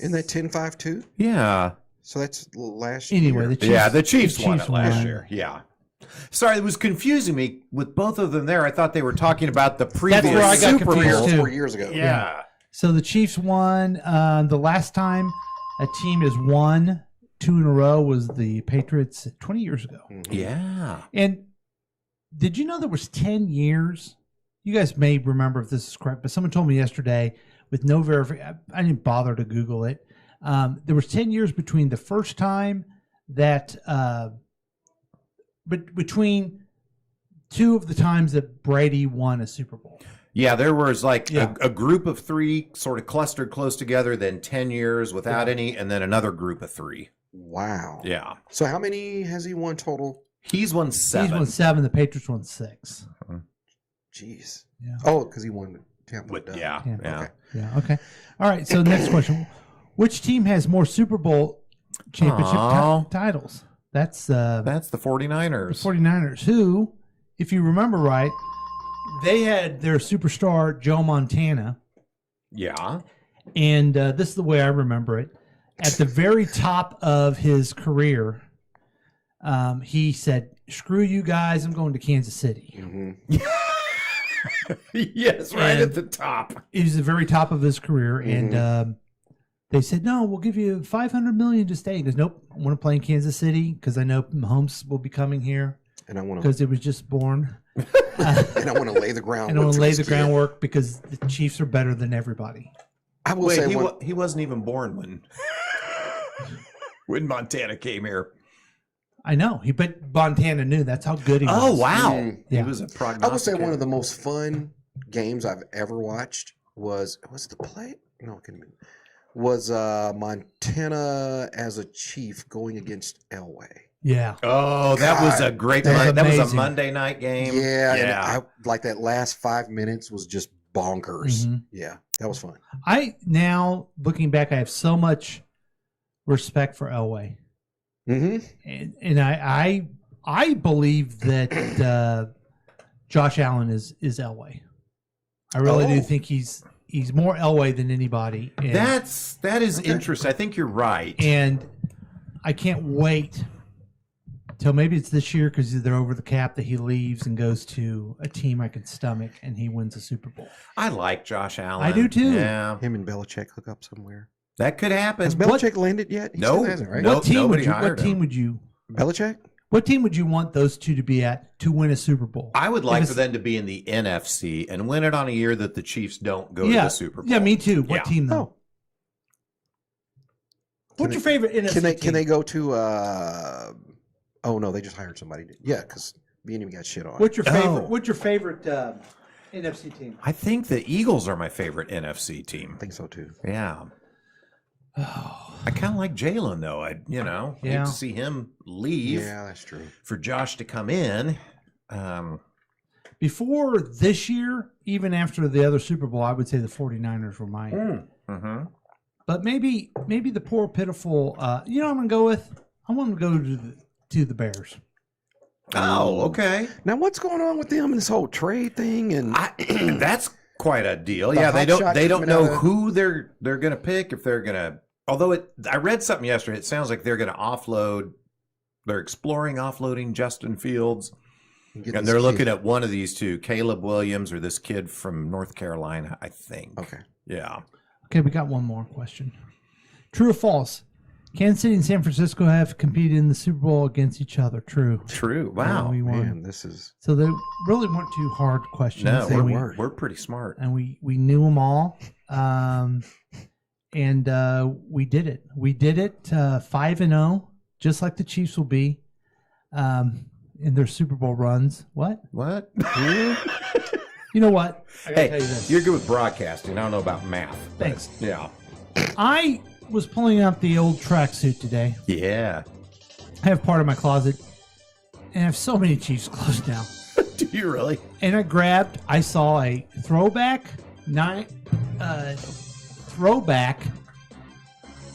Isn't that 10-5-2? Yeah. So that's last Anyway, year. the Chiefs, Yeah, the Chiefs won it Chiefs last won. year. Yeah. Sorry, it was confusing me with both of them there. I thought they were talking about the previous where I got Super confused, Bowl. too. 4 years ago. Yeah. So the Chiefs won. The last time a team has won 2 in a row was the Patriots 20 years ago. Yeah. And did you know there was 10 years? You guys may remember if this is correct, but someone told me yesterday with no verification. I didn't bother to Google it. There was 10 years between the first time that, between 2 of the times that Brady won a Super Bowl. Yeah, there was like a group of 3 sort of clustered close together, then 10 years without any, and then another group of 3. Wow. Yeah. So how many has he won total? He's won 7. He's won 7. The Patriots won 6. Jeez. Yeah. Oh, because he won Tampa. Yeah. Okay. Yeah. Okay. All right. So next question: which team has more Super Bowl championship titles? That's the 49ers. The 49ers, who, if you remember right, they had their superstar Joe Montana. Yeah. And this is the way I remember it. At the very top of his career, he said, "Screw you guys! I'm going to Kansas City." Mm-hmm. Yes, right at the top. He was the very top of his career, and they said, "No, we'll give you $500 million to stay." He goes, "Nope, I want to play in Kansas City because I know Mahomes will be coming here, and I want because it was just born, and I want to lay the groundwork. And I want to lay the groundwork because the Chiefs are better than everybody." I will say he wasn't even born when Montana came here. I know, but Montana knew. That's how good he was. Oh, wow. Yeah. He was a prognosticator. I would say one of the most fun games I've ever watched was the play? No, it couldn't be. Was Montana as a Chief going against Elway. Yeah. Oh, that was a great night. That was a Monday night game. Yeah. And I like that last 5 minutes was just bonkers. Mm-hmm. Yeah, that was fun. Now looking back, I have so much respect for Elway. Mm-hmm. And I believe that Josh Allen is Elway. I really do think he's more Elway than anybody. And that is interesting. I think you're right. And I can't wait till maybe it's this year because they're over the cap that he leaves and goes to a team I can stomach and he wins a Super Bowl. I like Josh Allen. I do too. Yeah. Him and Belichick hook up somewhere. That could happen. Has Belichick landed yet? He still hasn't, right? What team would you Belichick? What team would you want those two to be at to win a Super Bowl? I would like for them to be in the NFC and win it on a year that the Chiefs don't go to the Super Bowl. Yeah, me too. What team though? What's your favorite NFC team? Can they go to? Oh no, they just hired somebody. Yeah, because B&M got shit on. What's your favorite? What's your favorite NFC team? I think the Eagles are my favorite NFC team. I think so too. Yeah. I kind of like Jalen though. Hate to see him leave. Yeah, that's true. For Josh to come in. Before this year, even after the other Super Bowl, I would say the 49ers were mine. Mm-hmm. But maybe the poor, pitiful. You know what I'm going to go with? I want to go to the Bears. Oh, okay. Now, what's going on with them and this whole trade thing? And that's quite a deal. Yeah, they don't know who they're going to pick, if they're going to. Although I read something yesterday, it sounds like they're going to offload. They're exploring offloading Justin Fields, and they're looking at one of these two, Caleb Williams or this kid from North Carolina, I think. Okay. Yeah. Okay, we got one more question. True or false? Kansas City and San Francisco have competed in the Super Bowl against each other. True. True. Wow. We won. Man, this is... So they really weren't too hard questions. No, we're pretty smart. And we knew them all. And we did it. We did it 5-0, just like the Chiefs will be in their Super Bowl runs. What? You know what? I gotta tell you this. You're good with broadcasting. I don't know about math. Thanks. Yeah. I was pulling out the old tracksuit today. Yeah. I have part of my closet, and I have so many Chiefs clothes now. Do you really? And I saw a throwback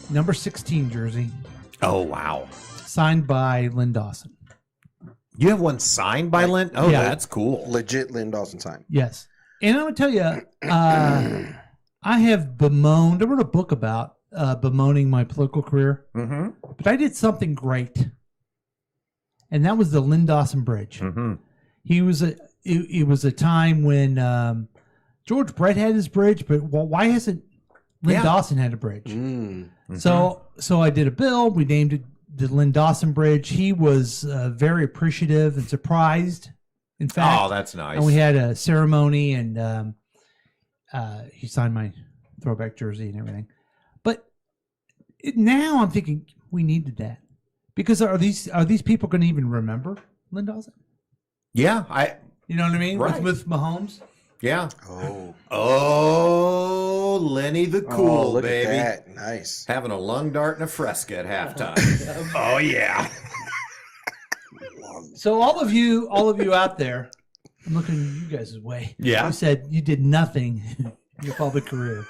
number 16 jersey. Oh, wow. Signed by Lynn Dawson. You have one signed by Lynn? Oh, yeah. That's cool. Legit Lynn Dawson sign. Yes. And I'm going to tell you, I have bemoaned, I wrote a book about bemoaning my political career, but I did something great. And that was the Lynn Dawson Bridge. It was a time when George Brett had his bridge, but why hasn't Lynn Dawson had a bridge? Mm-hmm. So I did a bill. We named it the Lynn Dawson Bridge. He was very appreciative and surprised. In fact, oh, that's nice. And we had a ceremony, and he signed my throwback jersey and everything. But now I'm thinking we needed that, because are these people going to even remember Lynn Dawson? Yeah, you know what I mean? Right. With Mahomes. Yeah. Oh, Lenny the Cool, look baby. At that. Nice. Having a lung dart and a Fresca at halftime. Oh yeah. So all of you out there, I'm looking you guys' way. Yeah. You said you did nothing in your public career.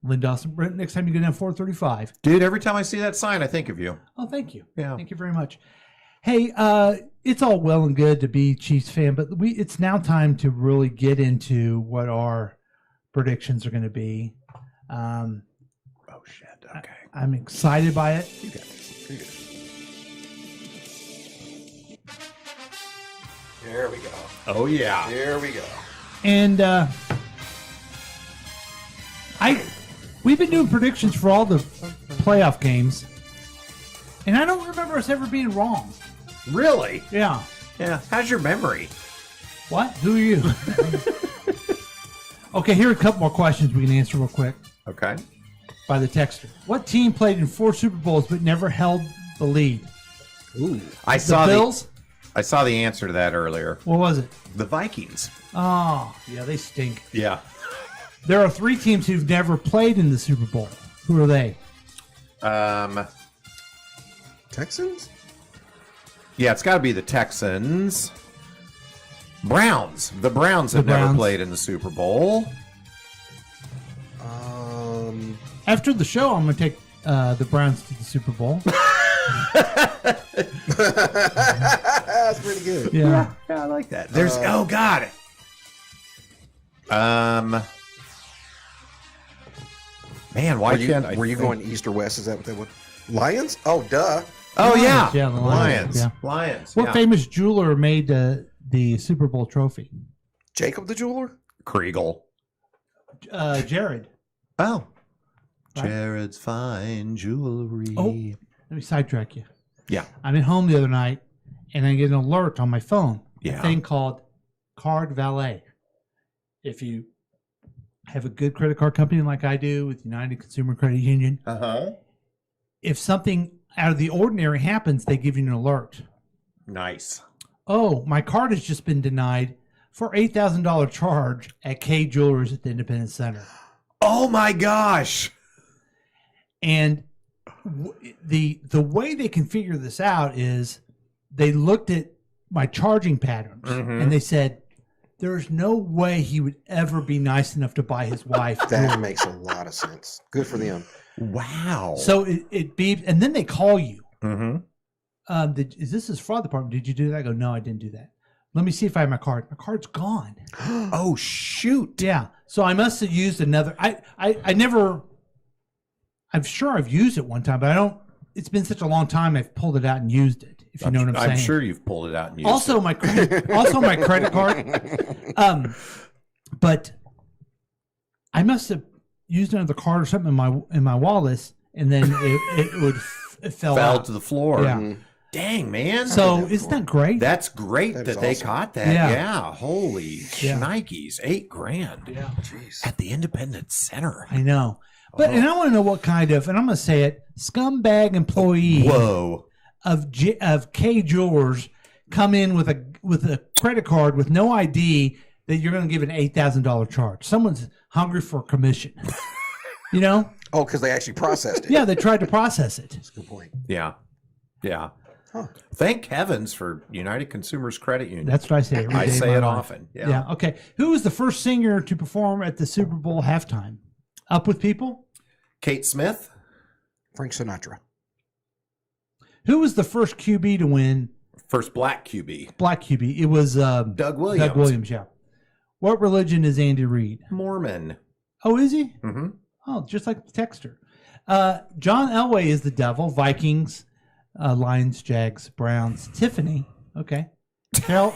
Lynn Dawson, next time you go down 435. Dude, every time I see that sign, I think of you. Oh, thank you. Yeah. Thank you very much. Hey, it's all well and good to be Chiefs fan, but it's now time to really get into what our predictions are going to be. Oh, shit. Okay. I'm excited by it. You got this. You got this. There we go. Oh, yeah. There we go. And we've been doing predictions for all the playoff games, and I don't remember us ever being wrong. Really? Yeah. Yeah. How's your memory? What? Who are you? Okay, here are a couple more questions we can answer real quick Okay. by the texter. What team played in 4 Super Bowls but never held the lead? Ooh. The Bills? I saw the answer to that earlier. What was it? The Vikings. Oh, yeah, they stink. Yeah. There are 3 teams who've never played in the Super Bowl. Who are they? Texans? Yeah, it's got to be the Texans. Browns. The Browns have The never Browns. played in the Super Bowl. After the show, I'm going to take the Browns to the Super Bowl. That's pretty good. Yeah. Yeah, I like that. There's oh, got it. Man, why can't I? Were you going east or west? Is that what they would? Lions? Oh, duh. Oh yeah, Yeah, the Lions. Yeah. Lions. What yeah. famous jeweler made the Super Bowl trophy? Jacob the jeweler? Kriegel. Jared. Oh, Right. Jared's fine jewelry. Oh, let me sidetrack you. Yeah. I'm at home the other night, and I get an alert on my phone. Yeah. A thing called Card Valet. If you have a good credit card company like I do with United Consumer Credit Union, if something out of the ordinary happens, they give you an alert. Nice. Oh, my card has just been denied for $8,000 charge at K Jewelers at the Independence Center. Oh my gosh. And the way they can figure this out is they looked at my charging patterns and they said, there's no way he would ever be nice enough to buy his wife. That jewelry. makes a lot of sense. Good for them. Wow. So it beeps, and then they call you. Mm-hmm. Is this his fraud department? Did you do that? I go, no, I didn't do that. Let me see if I have my card. My card's gone. Oh shoot. Yeah. So I must have used another. I never. I'm sure I've used it one time, but I don't. It's been such a long time. I've pulled it out and used it. If you know what I'm saying. I'm sure you've pulled it out and used Also, it. my credit card. But I must have used another card or something in my wallet, and then it fell out to the floor. Yeah. Dang, man. So isn't that great? That's great That that is they awesome. caught that. Yeah. Yeah. Holy shnikes. $8,000. Yeah. Jeez. At the Independence Center. I know. But and I want to know what kind of, and I'm going to say it, scumbag employee Whoa. of K Jewelers come in with a credit card with no ID that you're going to give an $8,000 charge. Someone's hungry for commission. You know? Oh, because they actually processed it. Yeah, they tried to process it. That's a good point. Yeah. Yeah. Huh. Thank heavens for United Consumers Credit Union. That's what I say. Every I day of say my it life. often. Yeah. Yeah. Okay. Who was the first singer to perform at the Super Bowl halftime? Up with People? Kate Smith. Frank Sinatra. Who was the first QB to win? First black QB. Black QB. It was Doug Williams. Doug Williams, yeah. What religion is Andy Reid? Mormon. Oh, is he? Mm-hmm. Oh, just like the texter. John Elway is the devil. Vikings, Lions, Jags, Browns. Tiffany. Okay. Carol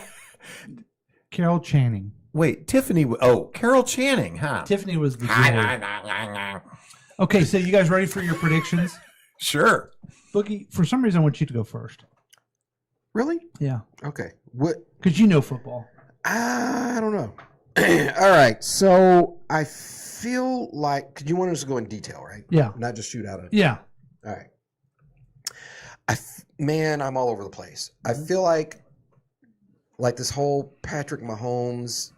Channing. Wait, Tiffany. Carol Channing, huh? Tiffany was the Joy. Okay, so you guys ready for your predictions? Sure. Boogie, for some reason, I want you to go first. Really? Yeah. Okay. What? Because you know football. I don't know. All right. So I feel like, because you want us to go in detail, right? Yeah. Not just shoot out of. Yeah. All right. Man, I'm all over the place. I feel like this whole Patrick Mahomes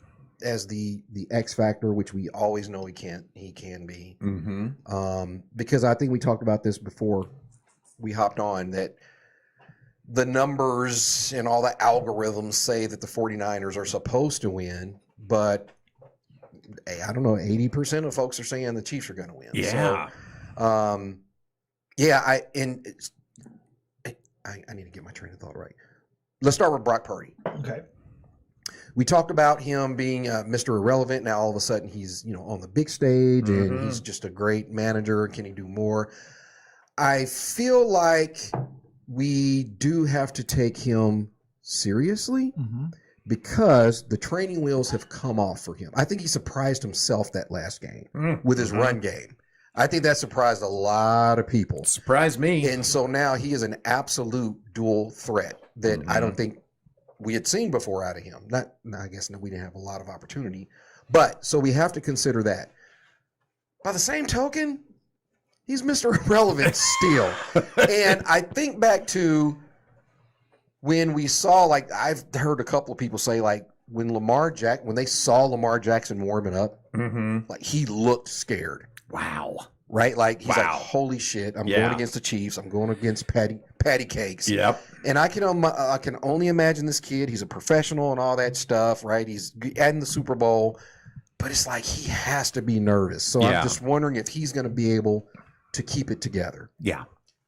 as the X factor, which we always know he can be. Mm-hmm. Because I think we talked about this before we hopped on, that the numbers and all the algorithms say that the 49ers are supposed to win, but I don't know, 80% of folks are saying the Chiefs are going to win. Yeah. So, I need to get my train of thought right. Let's start with Brock Purdy. Okay. We talked about him being Mr. Irrelevant. Now all of a sudden he's on the big stage and he's just a great manager. Can he do more? I feel like we do have to take him seriously because the training wheels have come off for him. I think he surprised himself that last game with his run game. I think that surprised a lot of people. Surprised me. And so now he is an absolute dual threat that I don't think we had seen before out of him. I guess we didn't have a lot of opportunity. But so we have to consider that. By the same token, he's Mr. Irrelevant still. And I think back to when we saw, like, I've heard a couple of people say, like, when they saw Lamar Jackson warming up, like, he looked scared. Wow. Right? Like, he's like, holy shit, I'm going against the Chiefs. I'm going against patty cakes. Yep. And I can only imagine this kid. He's a professional and all that stuff, right? He's adding the Super Bowl. But it's like he has to be nervous. So I'm just wondering if he's going to be able to keep it together. Yeah.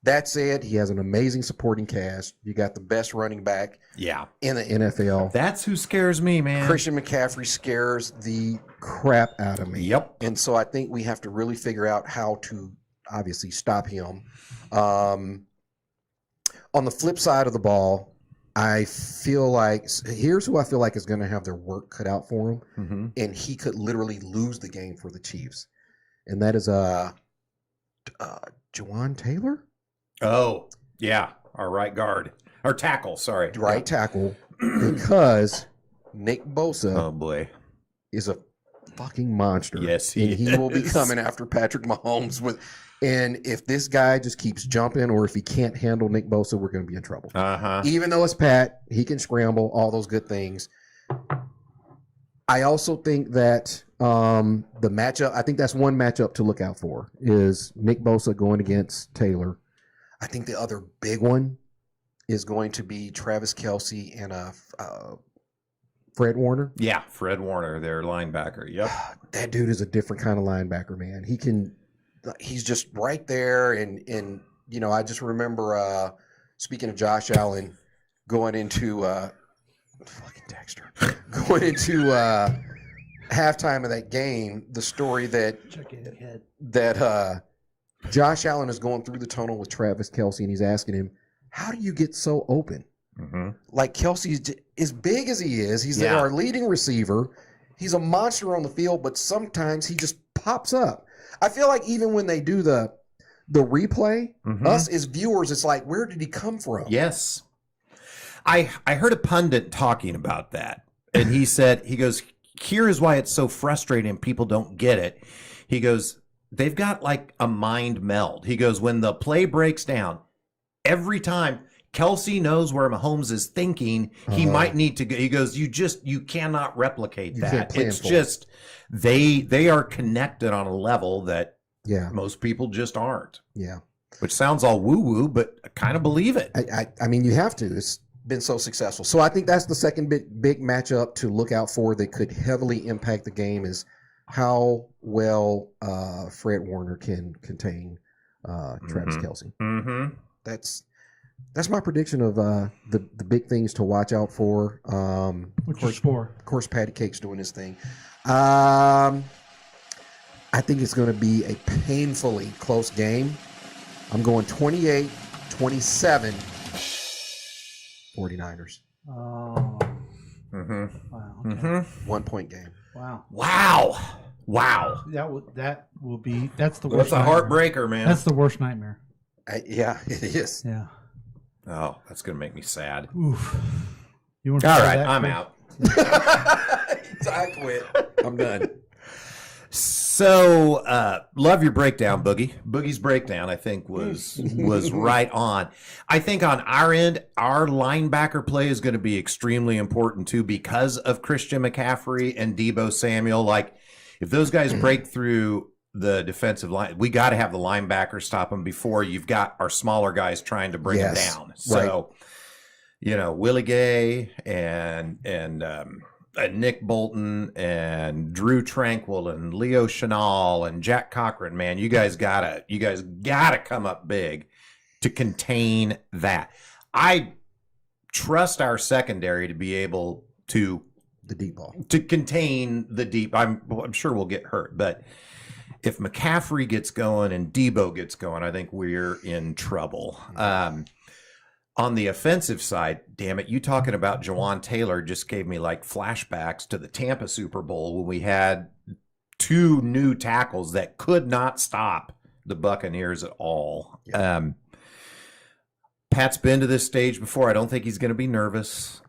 That said, he has an amazing supporting cast. You got the best running back in the NFL. That's who scares me, man. Christian McCaffrey scares the crap out of me. Yep. And so I think we have to really figure out how to obviously stop him. On the flip side of the ball, I feel like here's who I feel like is going to have their work cut out for him, and he could literally lose the game for the Chiefs, and that is Jawan Taylor. Oh, yeah, our right guard. Or tackle, sorry. Right tackle, because Nick Bosa oh boy, is a fucking monster. Yes, and he will be coming after Patrick Mahomes and if this guy just keeps jumping, or if he can't handle Nick Bosa, we're going to be in trouble. Even though it's Pat, he can scramble, all those good things. I also think that the matchup, I think that's one matchup to look out for, is Nick Bosa going against Taylor. I think the other big one is going to be Travis Kelce and Fred Warner. Yeah, Fred Warner, their linebacker. Yep. That dude is a different kind of linebacker, man. He's just right there. And I just remember, speaking of Josh Allen, going into fucking Dexter, going into halftime of that game, the story that Josh Allen is going through the tunnel with Travis Kelce, and he's asking him, how do you get so open? Like, Kelce's as big as he is. He's our leading receiver. He's a monster on the field, but sometimes he just pops up. I feel like even when they do the replay, us as viewers, it's like, where did he come from? Yes. I heard a pundit talking about that, and he goes, here is why it's so frustrating. People don't get it. He goes, they've got like a mind meld. He goes, when the play breaks down, every time Kelce knows where Mahomes is thinking, he might need to go. He goes, you cannot replicate that. It's just, they are connected on a level that most people just aren't. Yeah. Which sounds all woo-woo, but I kind of believe it. I mean, you have to. It's been so successful. So I think that's the second big matchup to look out for that could heavily impact the game, is how well Fred Warner can contain Travis Kelce. That's my prediction of the big things to watch out for. What's your score? Of course, Patty Cake's doing his thing. I think it's going to be a painfully close game. I'm going 28-27 49ers. Oh. Wow. Okay. 1 point game. Wow. Wow. That's the That's worst. a nightmare. heartbreaker, man. That's the worst nightmare. Yeah, it is. Yeah. Oh, that's going to make me sad. Oof. You want All try right, that, I'm Chris? out. I quit. I'm done. So, love your breakdown, Boogie. Boogie's breakdown, I think, was right on. I think on our end, our linebacker play is going to be extremely important too because of Christian McCaffrey and Deebo Samuel. Like, if those guys break through the defensive line, we got to have the linebackers stop them before you've got our smaller guys trying to bring them down. So, Willie Gay and Nick Bolton and Drew Tranquil and Leo Chenal and Jack Cochran, man, you guys gotta come up big to contain that. I trust our secondary to be able to The deep ball. to contain the deep. I'm sure we'll get hurt, but if McCaffrey gets going and Deebo gets going, I think we're in trouble. On the offensive side, damn it, you talking about Jawan Taylor just gave me like flashbacks to the Tampa Super Bowl when we had two new tackles that could not stop the Buccaneers at all. Yeah. Pat's been to this stage before. I don't think he's going to be nervous.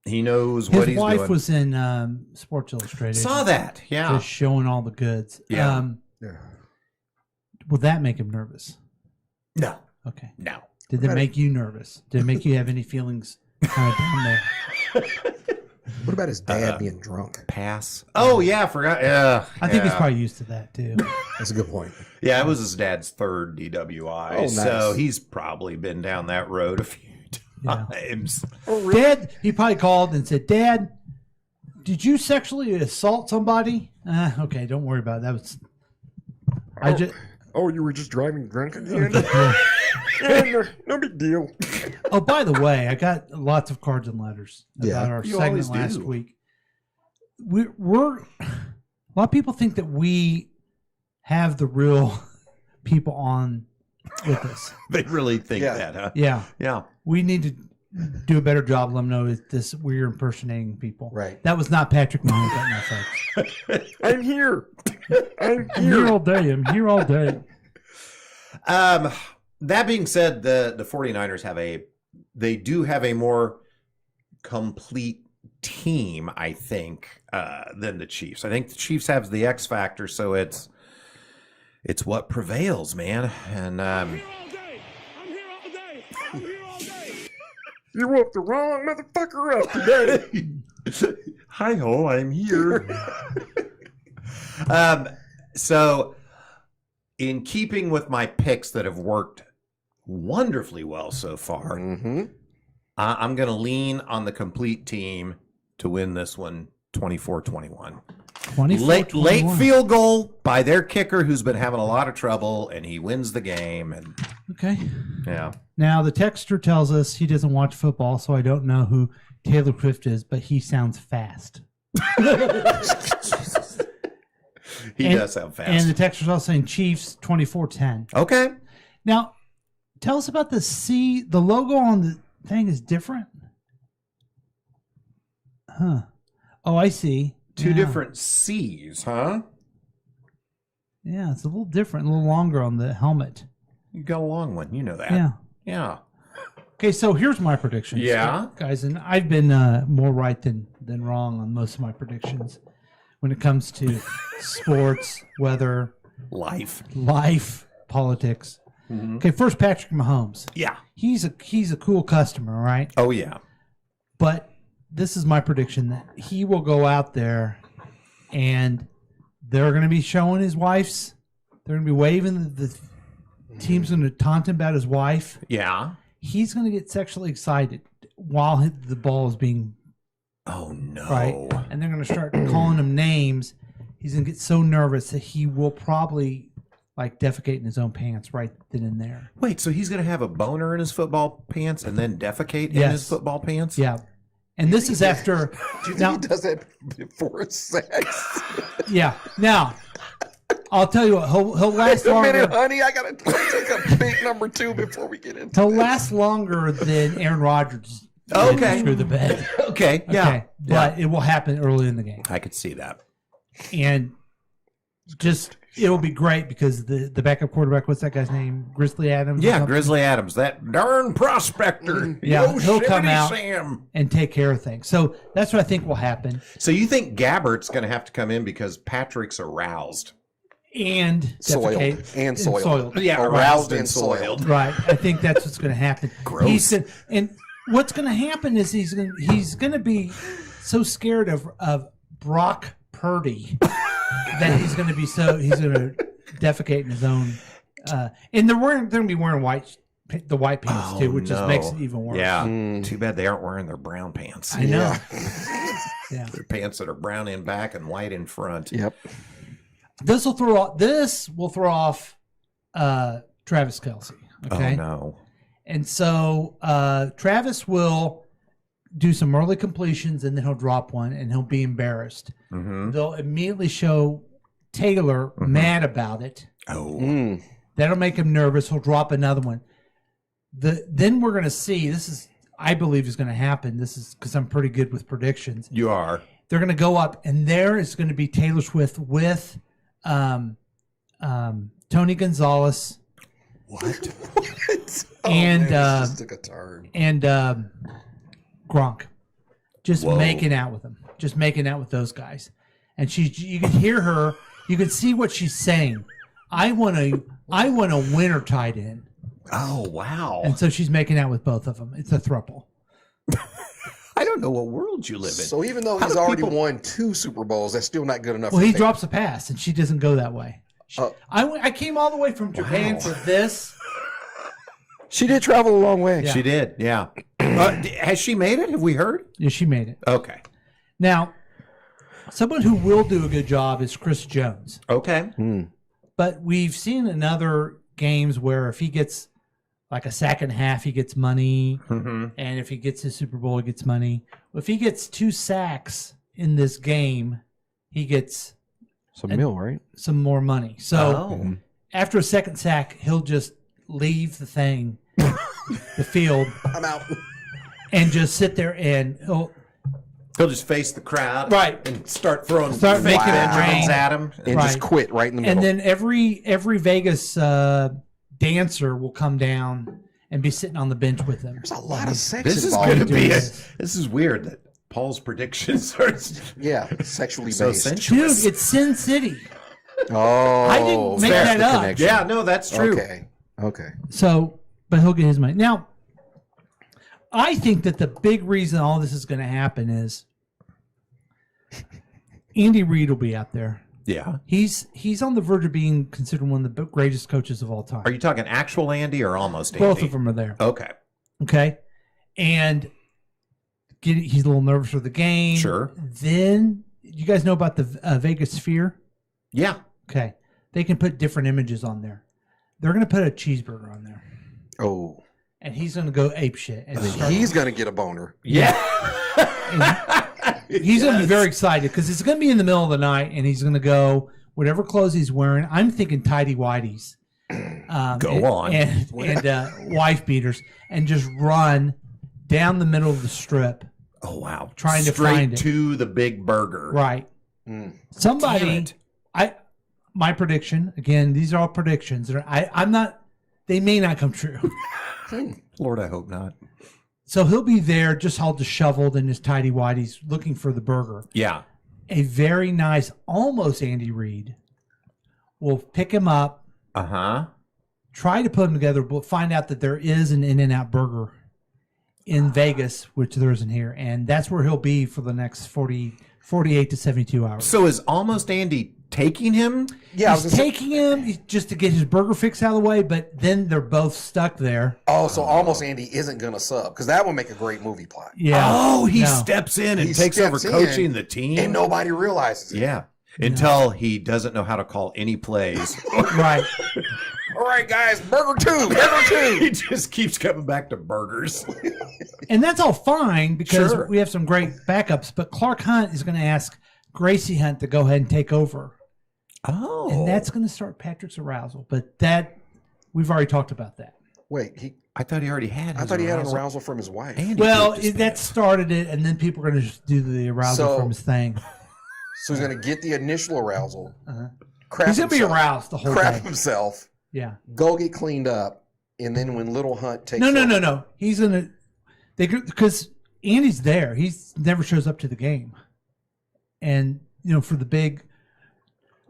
He knows what he's doing. His wife was in Sports Illustrated. Saw that, yeah. Just showing all the goods. Yeah. Will that make him nervous? No. Okay. No. Did that make you nervous? Did it make you have any feelings kind of down there? What about his dad being drunk? Pass. Oh, yeah, I forgot. Yeah. I think he's probably used to that, too. That's a good point. Yeah, it was his dad's third DWI. Oh, nice. So he's probably been down that road a few times. Dad, he probably called and said, Dad, did you sexually assault somebody? Okay, don't worry about it. You were just driving drunk again? No big deal. Oh, by the way, I got lots of cards and letters about our You segment always last do. week. We're a lot of people think that we have the real people on with us. They really think that, huh? Yeah. Yeah. We need to do a better job. Let them know that we're impersonating people. Right. That was not Patrick Mahomes. That no, I'm here. I'm I'm here all day. I'm here all day. That being said, the 49ers do have a more complete team, I think, than the Chiefs. I think the Chiefs have the X factor, so it's what prevails, man. And I'm here all day. I'm here all day. I'm here all day. You woke the wrong motherfucker up today. hi-ho, I'm here. So in keeping with my picks that have worked wonderfully well so far, I'm going to lean on the complete team to win this one 24-21. Late field goal by their kicker who's been having a lot of trouble, and he wins the game. And Okay. yeah. Now, the texter tells us he doesn't watch football, so I don't know who Taylor Swift is, but he sounds fast. He does sound fast. And the texter's also saying Chiefs 24-10. Okay. Now, tell us about the C. The logo on the thing is different. Huh. Oh, I see. Two Yeah. different C's, huh? Yeah, it's a little different, a little longer on the helmet. You got a long one. You know that. Yeah. Yeah. Okay, so here's my predictions. Yeah. Guys, and I've been more right than wrong on most of my predictions when it comes to sports, weather, Life, politics. Okay, first Patrick Mahomes. Yeah. He's a cool customer, right? Oh, yeah. But this is my prediction that he will go out there and they're going to be showing his wife's. They're going to be waving. The team's going to taunt him about his wife. Yeah. He's going to get sexually excited while the ball is being Oh, no. right. And they're going to start calling him names. He's going to get so nervous that he will probably like defecate in his own pants right then and there. Wait, so he's going to have a boner in his football pants and then defecate in Yes. his football pants? Yeah. And this is after. Do you think Now, he does that before sex? yeah. Now, I'll tell you what. He'll last Wait a minute, longer. honey. I gotta take a big number 2 before we get into He'll this. last longer than Aaron Rodgers Okay. Screw the bed. Okay. Yeah. Okay. But it will happen early in the game. I could see that. And just it'll be great because the backup quarterback, what's that guy's name? Grizzly Adams? Yeah, Grizzly Adams, that darn prospector. Yeah, he'll come Yosemite out Sam. and take care of things. So that's what I think will happen. So you think Gabbert's going to have to come in because Patrick's aroused? And Soiled. defecate And soiled. Yeah, Aroused and and soiled. soiled. Right. I think that's what's going to happen. Gross. And what's going to happen is he's going to be so scared of Brock Purdy that he's going to defecate in his own. And they're going to be wearing the white pants too, which just makes it even worse. Yeah. Too bad they aren't wearing their brown pants. I know. Yeah. Their pants that are brown in back and white in front. Yep. This will throw off Travis Kelce. Okay. Oh no. And so Travis will do some early completions and then he'll drop one and he'll be embarrassed. Mm-hmm. They'll immediately show Taylor mad about it. Oh. That'll make him nervous. He'll drop another one. Then we're going to see, I believe is going to happen. This is because I'm pretty good with predictions. You are. They're going to go up and there is going to be Taylor Swift with Tony Gonzalez. What? And this took a turn. And Gronk, just Whoa. making out with him, just making out with those guys, and you can hear her, you can see what she's saying. I want a winner tied in. Oh wow! And so she's making out with both of them. It's a throuple. I don't know what world you live in. So even though he's already won 2 Super Bowls, that's still not good enough. Well, for he me. drops a pass, and she doesn't go that way. I came all the way from Japan for this. She did travel a long way. Yeah. She did, yeah. Has she made it? Have we heard? Yeah, she made it. Okay. Now, someone who will do a good job is Chris Jones. Okay. But we've seen in other games where if he gets like a sack and a half, he gets money. Mm-hmm. And if he gets his Super Bowl, he gets money. If he gets 2 sacks in this game, he gets some more money. So after a second sack, he'll just leave the thing, the field. I'm out. And just sit there and he'll just face the crowd, right, and start making it rain at him, and just quit right in the middle. And then every Vegas dancer will come down and be sitting on the bench with them. There's a lot of sex This is involved. going to be. This is weird that Paul's predictions are sexually so based. sensuous. Dude, it's Sin City. Oh, I didn't make that up. connection. Yeah, no, that's true. Okay. So, but he'll get his money. Now, I think that the big reason all this is going to happen is Andy Reid will be out there. Yeah. He's on the verge of being considered one of the greatest coaches of all time. Are you talking actual Andy or almost Andy? Both of them are there. Okay. Okay. And he's a little nervous for the game. Sure. Then, you guys know about the Vegas Sphere? Yeah. Okay. They can put different images on there. They're going to put a cheeseburger on there. Oh. And he's going to go apeshit. And He's going to get a boner. Yeah. He's going to be very excited because it's going to be in the middle of the night and he's going to go, whatever clothes he's wearing. I'm thinking tidy whities. Go on. And wife beaters. And just run down the middle of the strip. Oh, wow. Trying to Straight find it. to the big burger. Right. Somebody, my prediction, again, these are all predictions. I'm not, they may not come true. Lord, I hope not. So he'll be there just all disheveled in his tidy whities looking for the burger. Yeah. A very nice, almost Andy Reid will pick him up. Try to put them together, but find out that there is an In-N-Out burger in Vegas, which there isn't here. And that's where he'll be for the next 48 to 72 hours. So is almost Andy taking him? Yeah, he's taking him just to get his burger fix out of the way, but then they're both stuck there. Oh, so almost Andy isn't going to sub because that would make a great movie plot. Yeah. Oh, he steps in and takes over coaching the team. And nobody realizes it. Yeah. Until he doesn't know how to call any plays. Right. All right, guys, burger two. He just keeps coming back to burgers. And that's all fine because Sure. we have some great backups, but Clark Hunt is going to ask Gracie Hunt to go ahead and take over. Oh. And that's going to start Patrick's arousal. But that, we've already talked about that. Wait, I thought he already had. I thought he had an arousal from his wife. Well, that started it, and then people are going to do the arousal from his thing. So he's going to get the initial arousal. He's going to be aroused the whole crap day. himself. Yeah. Go get cleaned up, and then when Little Hunt takes No. He's going to because Andy's there. He never shows up to the game, and for the big.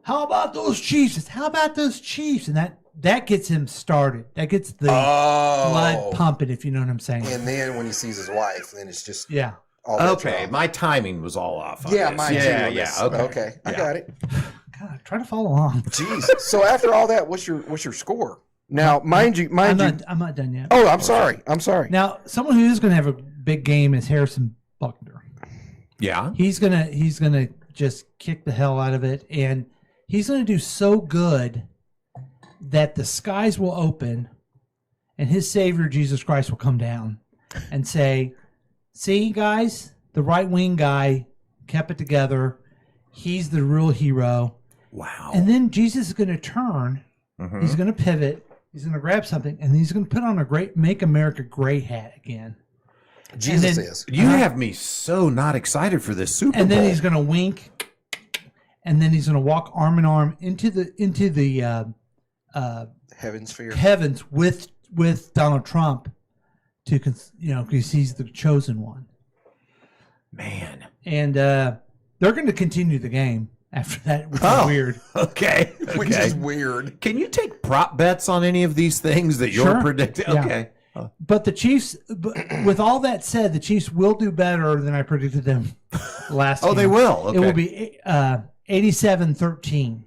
How about those Chiefs? How about those Chiefs? And that gets him started. That gets the blood pumping, if you know what I'm saying. And then when he sees his wife, then it's just Okay, my timing was all off. On yeah, this. mine too. Okay, I got it. God, try to follow along. Jeez. So after all that, what's your score? Now, mind you, I'm not done yet. Oh, I'm sorry. Now, someone who is going to have a big game is Harrison Buckner. Yeah, he's gonna just kick the hell out of it, and he's going to do so good that the skies will open and his Savior, Jesus Christ, will come down and say, see, guys, the right wing guy kept it together. He's the real hero. Wow. And then Jesus is going to turn. Mm-hmm. He's going to pivot. He's going to grab something, and he's going to put on a Make America Great hat again. Jesus is. You have me so not excited for this Super Bowl. And then he's going to wink, and then he's going to walk arm in arm into the heavens with Donald Trump because he's the chosen one. Man. And they're going to continue the game after that, which is weird. Okay. Which is weird. Can you take prop bets on any of these things that you're predicting? Yeah. Okay. But the Chiefs, with all that said, the Chiefs will do better than I predicted them last game. They will. Okay. It will be 87-13.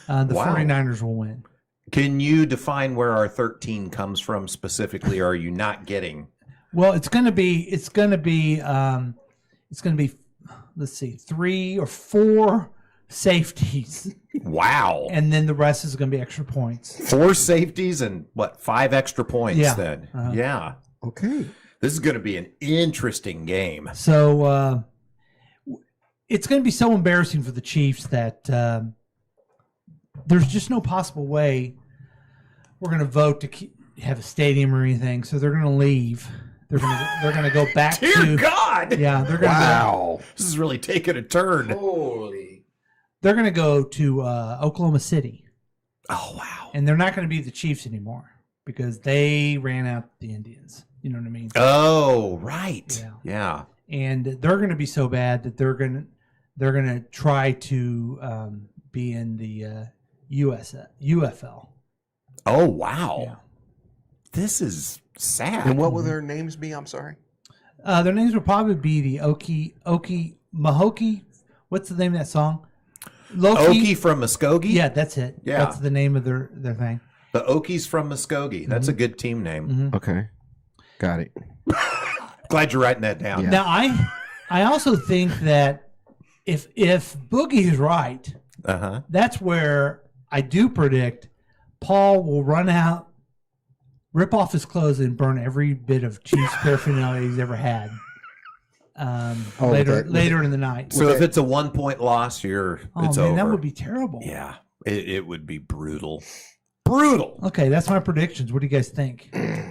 The 49ers will win. Can you define where our 13 comes from specifically? Or are you not getting? Well, it's going to be. Let's see, 3 or 4 safeties. Wow. And then the rest is going to be extra points. 4 safeties and 5 extra points then? Yeah. Okay. This is going to be an interesting game. So it's going to be so embarrassing for the Chiefs that there's just no possible way we're going to vote to have a stadium or anything. So they're going to leave. They're going to go back Dear to God. Yeah, they're going to Wow. This is really taking a turn. Holy. They're going to go to Oklahoma City. Oh, wow. And they're not going to be the Chiefs anymore because they ran out the Indians. You know what I mean? Oh, right. Yeah. And they're going to be so bad that they're going to try to be in the UFL. Oh, wow. Yeah. This is sad. And what will their names be? I'm sorry. Their names will probably be the Mahokie. What's the name of that song? Okie from Muskogee? Yeah, that's it. Yeah. That's the name of their thing. The Okies from Muskogee. That's a good team name. Mm-hmm. Okay. Got it. Glad you're writing that down. Yeah. Now, I also think that if Boogie is right, that's where I do predict Paul will run out, rip off his clothes, and burn every bit of Chiefs paraphernalia he's ever had. Later in the night. So if it's a 1-point loss, it's over. That would be terrible. Yeah, it would be brutal. Brutal. Okay, that's my predictions. What do you guys think?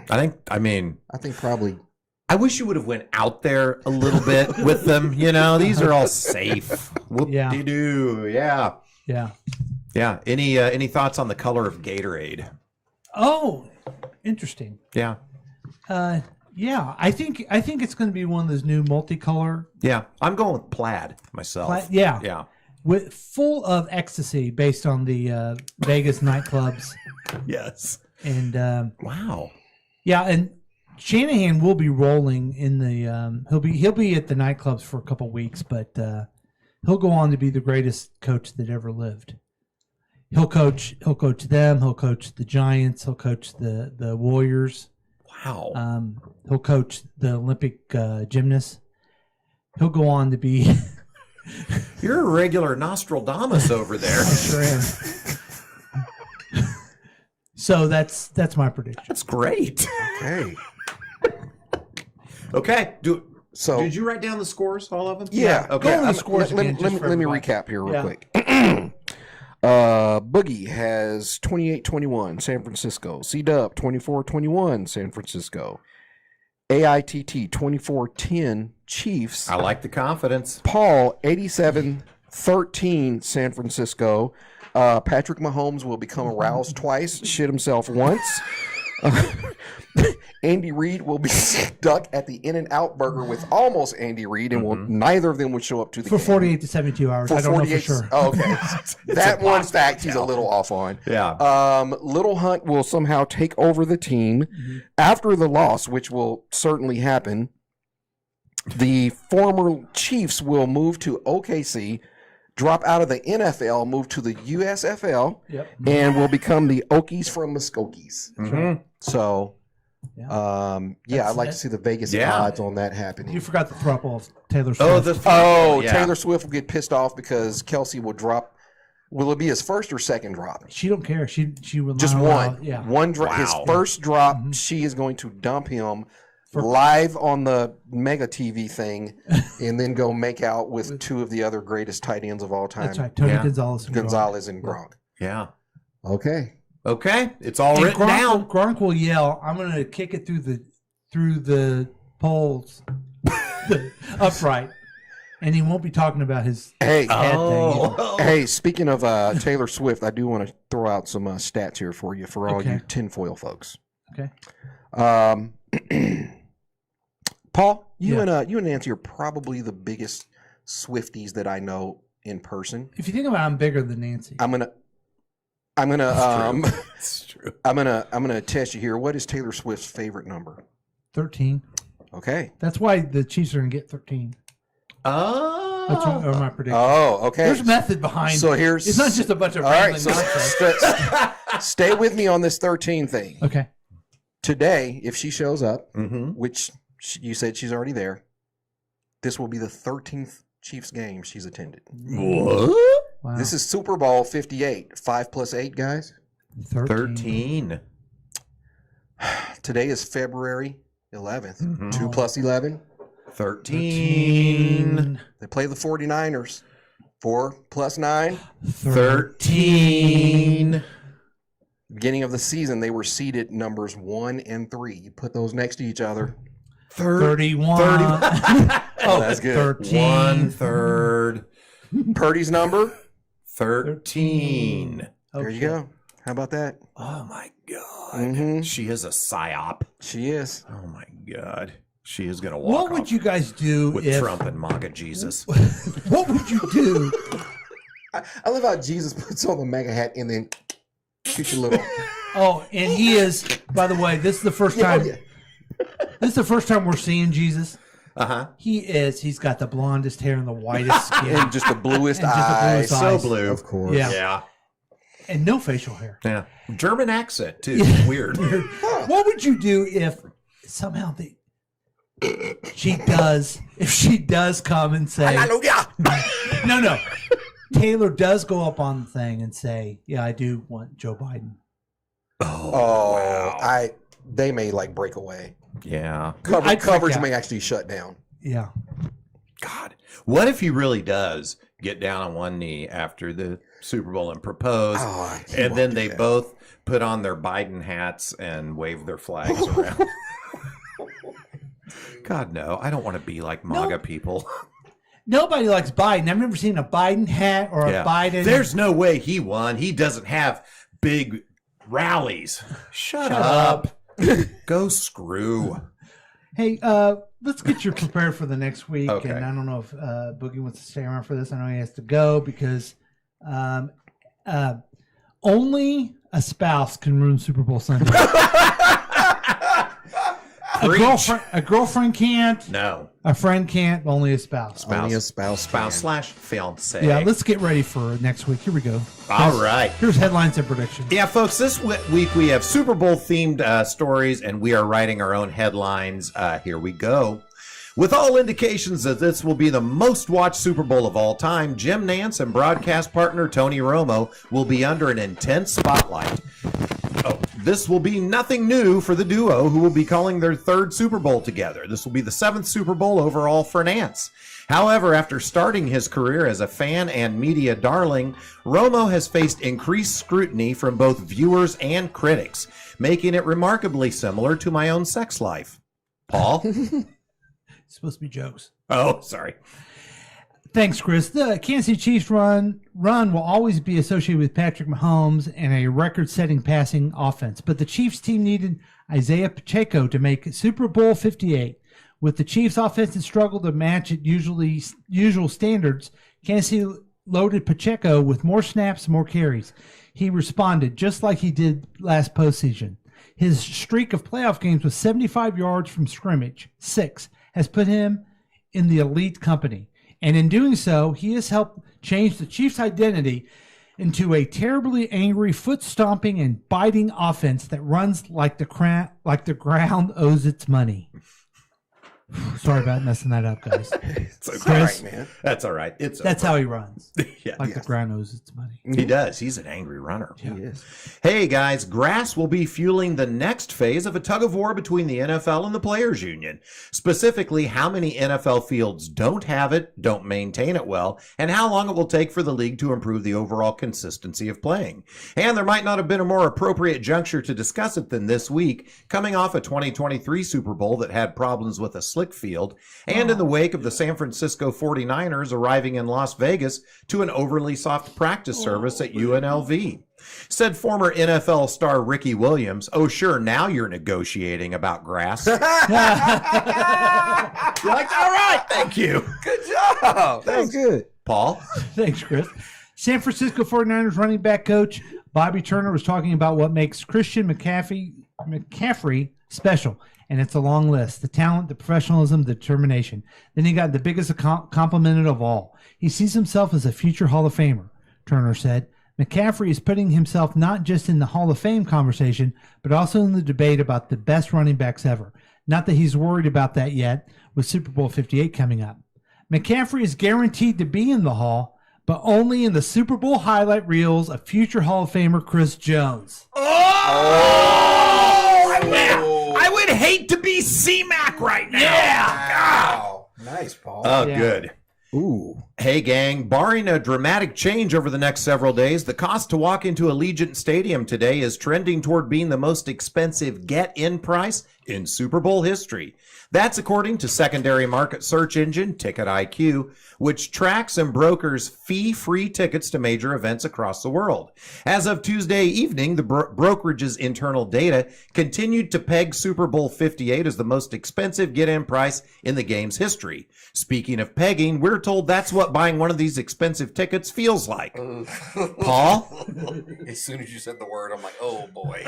I think probably. I wish you would have went out there a little bit with them. These are all safe. Whoop-de-doo. Yeah. Yeah. Yeah. Any thoughts on the color of Gatorade? Oh, interesting. Yeah. Yeah, I think it's going to be one of those new multicolor. Yeah, I'm going with plaid myself. Yeah. With full of ecstasy based on the Vegas nightclubs. Yes. And wow. Yeah, and Shanahan will be rolling in the he'll be at the nightclubs for a couple weeks, but he'll go on to be the greatest coach that ever lived. He'll coach them, he'll coach the Giants, he'll coach the Warriors. Wow. He'll coach the Olympic gymnasts. He'll go on to be You're a regular Nostradamus over there. I sure am. So that's my prediction. That's great. Okay. Okay. Did you write down the scores, all of them? Yeah. Okay. Go over the scores let me again, just for recap here real quick. Boogie has 28-21, San Francisco. C-Dub, 24-21, San Francisco. AITT, 24-10, Chiefs. I like the confidence. Paul, 87-13, San Francisco. Patrick Mahomes will become aroused twice, shit himself once. Andy Reid will be stuck at the In-N-Out Burger with almost Andy Reid, and neither of them would show up to the for game. 48 to 72 hours. I don't know for sure. Oh, okay. That one fact he's a little off on. Yeah. Little Hunt will somehow take over the team after the loss, which will certainly happen. The former Chiefs will move to OKC, drop out of the NFL, move to the USFL, and will become the Okies from Muskokies. So, I'd like to see the Vegas odds on that happening. You forgot the throuple of Taylor Swift. Taylor Swift will get pissed off because Kelsey will drop. Will it be his first or second drop? She don't care. She will not just allow, one. Yeah. One drop. His first drop, she is going to dump him live on the Mega TV thing, and then go make out with two of the other greatest tight ends of all time. That's right. Tony Gonzalez and Gronk. Yeah. Okay. It's all written down. Gronk will yell, "I'm going to kick it through the poles, upright," and he won't be talking about his head thing. Hey, speaking of Taylor Swift, I do want to throw out some stats here for you for all you tinfoil folks. Okay. Paul, you and Nancy are probably the biggest Swifties that I know in person. If you think about it, I'm bigger than Nancy. I'm gonna test you here. What is Taylor Swift's favorite number? 13. Okay. That's why the Chiefs are going to get 13. Oh. That's my prediction. Oh, okay. There's method behind it. It's not just a bunch of rambling nonsense. Stay with me on this 13 thing. Okay. Today, if she shows up, which you said she's already there, this will be the 13th Chiefs game she's attended. What? Wow. This is Super Bowl 58. 5 plus 8, guys? 13. Today is February 11th. 2 plus 11? 13. They play the 49ers. 4 plus 9? 13. Beginning of the season, they were seeded numbers 1 and 3. You put those next to each other. 31. Oh, that's good. 13. 1/3. Purdy's number? 13. There you go. How about that? Oh, my God. She is a psyop. She is. Oh, my God. She is going to walk What would you guys do with if Trump and MAGA Jesus? What would you do? I love how Jesus puts on the MAGA hat and then shoots a little. Oh, and he is, by the way, this is the first time. This is the first time we're seeing Jesus. He's got the blondest hair and the whitest skin. And just the bluest eyes. So blue. Of course. Yeah. And no facial hair. Yeah. German accent, too. Weird. What would you do if somehow she does come and say, Hallelujah. No. Taylor does go up on the thing and say, yeah, I do want Joe Biden. Oh, wow. They may break away. Yeah. Coverage may actually shut down. Yeah. God. What if he really does get down on one knee after the Super Bowl and propose, and then they both put on their Biden hats and wave their flags around? God, no. I don't want to be like MAGA people. Nobody likes Biden. I've never seen a Biden hat or a Biden. There's no way he won. He doesn't have big rallies. Shut up. Go screw. Hey, let's get you prepared for the next week. Okay. And I don't know if Boogie wants to stay around for this. I know he has to go because only a spouse can ruin Super Bowl Sunday. A girlfriend can't. No. A friend can't. Only a spouse. Only a spouse. Spouse/fiance. Yeah, let's get ready for next week. Here we go. All right. Here's headlines and predictions. Yeah, folks, this week we have Super Bowl themed stories, and we are writing our own headlines. Here we go. With all indications that this will be the most watched Super Bowl of all time, Jim Nance and broadcast partner Tony Romo will be under an intense spotlight. This will be nothing new for the duo, who will be calling their third Super Bowl together. This will be the 7th Super Bowl overall for Nance. However, after starting his career as a fan and media darling, Romo has faced increased scrutiny from both viewers and critics, making it remarkably similar to my own sex life. Paul? It's supposed to be jokes. Oh, sorry. Thanks, Chris. The Kansas City Chiefs run will always be associated with Patrick Mahomes and a record-setting passing offense. But the Chiefs team needed Isaiah Pacheco to make Super Bowl 58. With the Chiefs' offensive struggle to match at usual standards, Kansas City loaded Pacheco with more snaps, more carries. He responded just like he did last postseason. His streak of playoff games with 75 yards from scrimmage, 6, has put him in the elite company. And in doing so, he has helped change the Chiefs' identity into a terribly angry, foot-stomping, and biting offense that runs like the ground owes its money. Sorry about messing that up, guys. It's okay. Chris, man. That's all right. That's how he runs. Yeah, like the ground owes its money. He does. He's an angry runner. Yeah. He is. Hey, guys, grass will be fueling the next phase of a tug-of-war between the NFL and the Players Union. Specifically, how many NFL fields don't have it, don't maintain it well, and how long it will take for the league to improve the overall consistency of playing. And there might not have been a more appropriate juncture to discuss it than this week, coming off a 2023 Super Bowl that had problems with a slick field, and in the wake of the San Francisco 49ers arriving in Las Vegas to an overly soft practice service at UNLV. Said former NFL star Ricky Williams, "Oh, sure, now you're negotiating about grass." You're like, all right, thank you. Good job. That was good. Paul? Thanks, Chris. San Francisco 49ers running back coach Bobby Turner was talking about what makes Christian McCaffrey special. And it's a long list: the talent, the professionalism, the determination. Then he got the biggest compliment of all. He sees himself as a future Hall of Famer, Turner said. McCaffrey is putting himself not just in the Hall of Fame conversation, but also in the debate about the best running backs ever. Not that he's worried about that yet, with Super Bowl 58 coming up. McCaffrey is guaranteed to be in the Hall, but only in the Super Bowl highlight reels of future Hall of Famer Chris Jones. I would hate to be C-Mac right now. Yeah. Wow. Nice, Paul. Oh, yeah. Good. Ooh. Hey, gang, barring a dramatic change over the next several days, the cost to walk into Allegiant Stadium today is trending toward being the most expensive get-in price in Super Bowl history. That's according to secondary market search engine Ticket IQ, which tracks and brokers fee-free tickets to major events across the world. As of Tuesday evening, the brokerage's internal data continued to peg Super Bowl 58 as the most expensive get-in price in the game's history. Speaking of pegging, we're told that's what buying one of these expensive tickets feels like. Paul? As soon as you said the word, I'm like, oh, boy.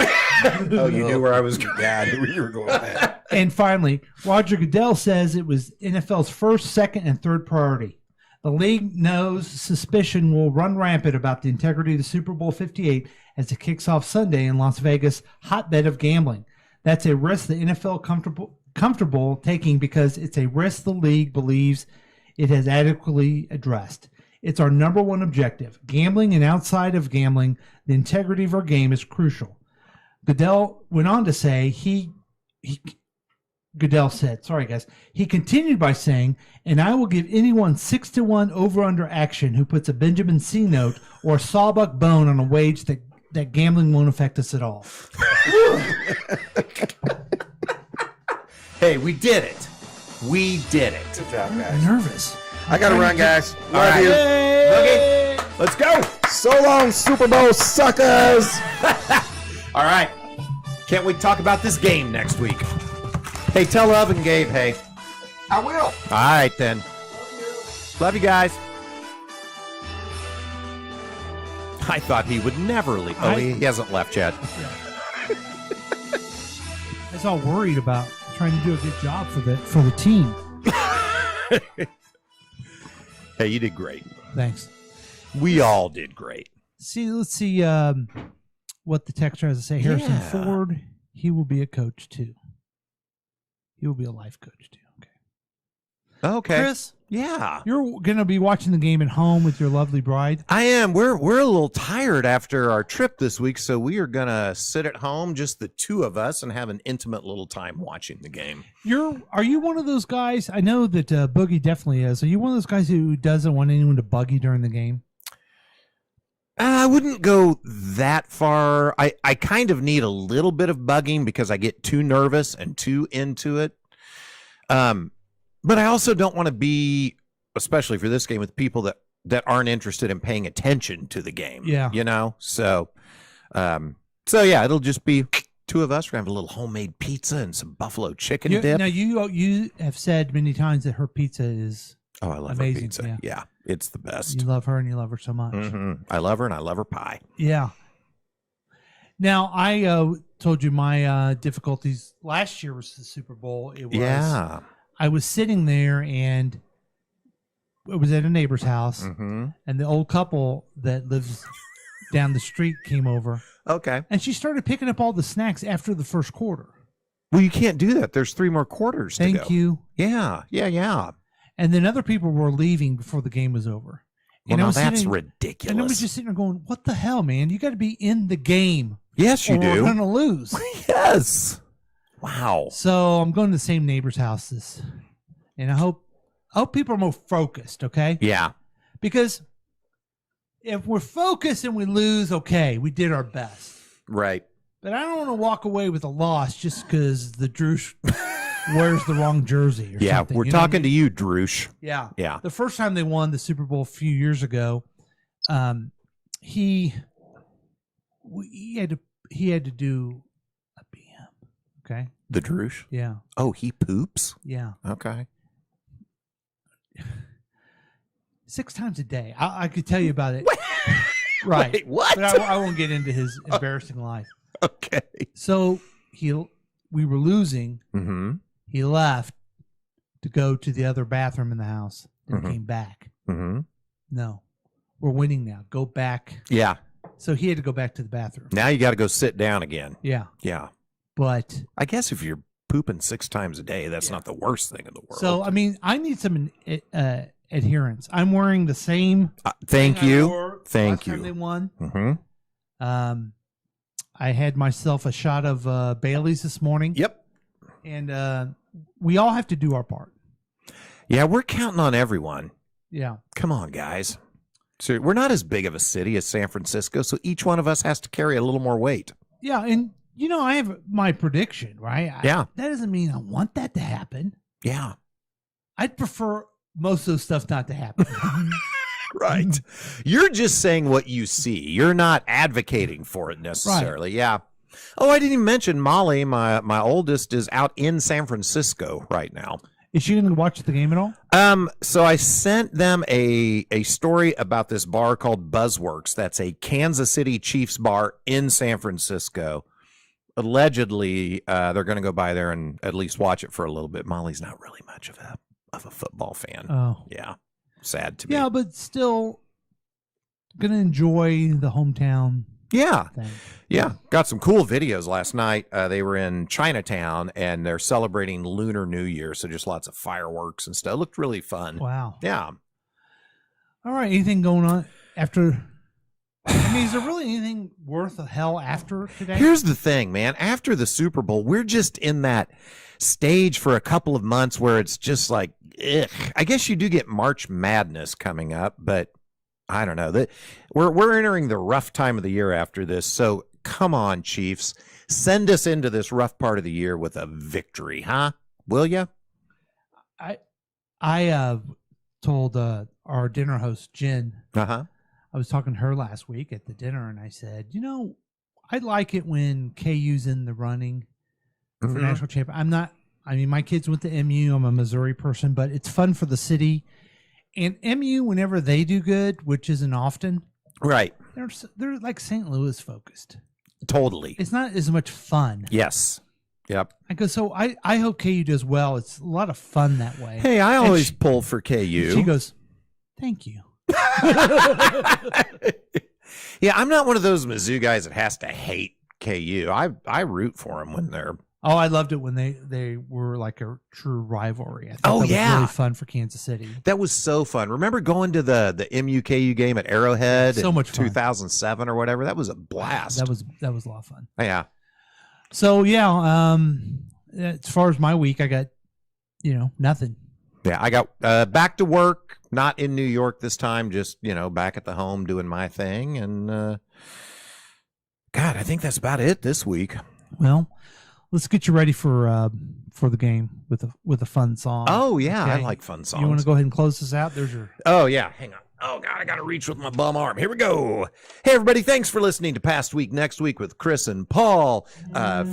Oh, you knew where I was going. Yeah, I knew where you were going with that. And finally, Roger Goodell says it was NFL's first, second, and third priority. The league knows suspicion will run rampant about the integrity of the Super Bowl 58 as it kicks off Sunday in Las Vegas, hotbed of gambling. That's a risk the NFL comfortable taking because it's a risk the league believes it has adequately addressed. It's our number one objective. Gambling and outside of gambling, the integrity of our game is crucial. Goodell went on to say Goodell said, sorry guys, he continued by saying, and I will give anyone 6-1 over-under action who puts a Benjamin C note or a sawbuck bone on a wage that gambling won't affect us at all. Hey, we did it. We did it. Good job, guys. I'm nervous. I got to run, guys. All Love right. you. Okay, let's go. So long, Super Bowl suckers. All right. Can't wait to talk about this game next week. Hey, tell Love and Gabe, hey. I will. All right, then. Love you guys. I thought he would never leave. Oh, he hasn't left yet. I was all worried about trying to do a good job for the team. Hey, you did great. Thanks. We all did great. Let's see what the text has to say. Harrison Ford, he will be a coach too. He will be a life coach too. Okay. Okay. Chris, Yeah. you're going to be watching the game at home with your lovely bride. I am. We're a little tired after our trip this week, so we are going to sit at home, just the two of us, and have an intimate little time watching the game. Are you one of those guys? I know that Boogie definitely is. Are you one of those guys who doesn't want anyone to bug you during the game? I wouldn't go that far. I kind of need a little bit of bugging because I get too nervous and too into it. But I also don't want to be, especially for this game, with people that aren't interested in paying attention to the game. Yeah. You know? So yeah, it'll just be two of us. We're going to have a little homemade pizza and some buffalo chicken dip. Now, you have said many times that her pizza is Oh, I love amazing. her pizza. Yeah, it's the best. You love her and you love her so much. Mm-hmm. I love her and I love her pie. Yeah. Now, I told you my difficulties last year was the Super Bowl. It was, I was sitting there and it was at a neighbor's house, and the old couple that lives down the street came over. Okay. And she started picking up all the snacks after the first quarter. Well, you can't do that. There's 3 more quarters to go. Thank you. Yeah. And then other people were leaving before the game was over. Well, and now I was that's sitting, ridiculous. And I was just sitting there going, what the hell, man? You got to be in the game. Yes, you or do. We're going to lose. Yes. Wow. So I'm going to the same neighbor's houses. And I hope people are more focused, okay? Yeah. Because if we're focused and we lose, okay, we did our best. Right. But I don't want to walk away with a loss just because the Droosh wears the wrong jersey or something. We're talking to you, Droosh. Yeah. Yeah. The first time they won the Super Bowl a few years ago, he had to do a BM. Okay. The Droosh? Yeah. Oh, he poops? Yeah. Okay. 6 times a day. I could tell you about it. Right. Wait, what? But I won't get into his embarrassing life. Okay. So we were losing. Mm-hmm. He left to go to the other bathroom in the house and came back. Mm-hmm. No, we're winning now. Go back. Yeah. So he had to go back to the bathroom. Now you got to go sit down again. Yeah. Yeah. But I guess if you're pooping 6 times a day, that's not the worst thing in the world. so, I mean, I need some adherence. I'm wearing the same. Thank thing I you. wore Thank last time you. They won. Mm-hmm. I had myself a shot of Bailey's this morning. Yep. And we all have to do our part. Yeah, we're counting on everyone. Yeah. Come on, guys. So we're not as big of a city as San Francisco, so each one of us has to carry a little more weight. Yeah, and I have my prediction, right? Yeah. That doesn't mean I want that to happen. Yeah. I'd prefer most of those stuff not to happen. Right. You're just saying what you see. You're not advocating for it necessarily. Right. Yeah. Oh, I didn't even mention Molly, my oldest, is out in San Francisco right now. Is she going to watch the game at all? So I sent them a story about this bar called Buzzworks. That's a Kansas City Chiefs bar in San Francisco. Allegedly, they're going to go by there and at least watch it for a little bit. Molly's not really much of a football fan. Oh. Yeah. Sad to me. Yeah, but still going to enjoy the hometown. Yeah. Thing. Yeah. Got some cool videos last night. They were in Chinatown and they're celebrating Lunar New Year. So just lots of fireworks and stuff. It looked really fun. Wow. Yeah. All right. Anything going on after? I mean, is there really anything worth a hell after today? Here's the thing, man. After the Super Bowl, we're just in that stage for a couple of months where it's just like, ugh. I guess you do get March Madness coming up, but I don't know. We're entering the rough time of the year after this. So come on, Chiefs. Send us into this rough part of the year with a victory, huh? Will you? I told our dinner host, Jen. Uh-huh. I was talking to her last week at the dinner, and I said, I like it when KU's in the running for national champion. My kids went to MU. I'm a Missouri person, but it's fun for the city. And MU, whenever they do good, which isn't often, right? They're like St. Louis focused. Totally. It's not as much fun. Yes. Yep. I go, so I hope KU does well. It's a lot of fun that way. Hey, I always pull for KU. She goes, thank you. Yeah, I'm not one of those Mizzou guys that has to hate KU. I root for them when they're Oh, I loved it when they were like a true rivalry. I thought that was really fun for Kansas City. That was so fun. Remember going to the MUKU game at Arrowhead So in much fun. 2007 or whatever? That was a blast. That was a lot of fun. Yeah. So as far as my week, I got nothing. Yeah, I got back to work, not in New York this time, just, back at the home doing my thing. And God, I think that's about it this week. Well, let's get you ready for the game with a fun song. Oh, yeah, Okay. I like fun songs. You want to go ahead and close this out? There's your... Oh, yeah, hang on. Oh, God, I got to reach with my bum arm. Here we go. Hey, everybody, thanks for listening to Past Week, Next Week with Chris and Paul,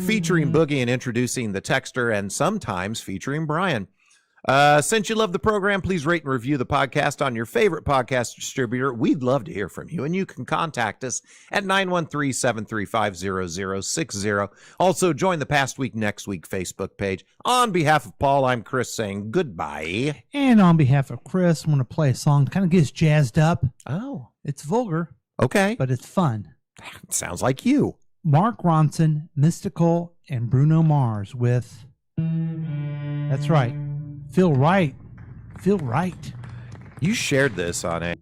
featuring Boogie and introducing the texter, and sometimes featuring Brian. Since you love the program, please rate and review the podcast on your favorite podcast distributor. We'd love to hear from you, and you can contact us at 913-735-0060. Also, join the Past Week, Next Week Facebook page. On behalf of Paul, I'm Chris saying goodbye. And on behalf of Chris, I'm going to play a song that kind of gets jazzed up. Oh. It's vulgar. Okay. But it's fun. Sounds like you. Mark Ronson, Mystical, and Bruno Mars with... That's right. Feel right. Feel right. You shared this on a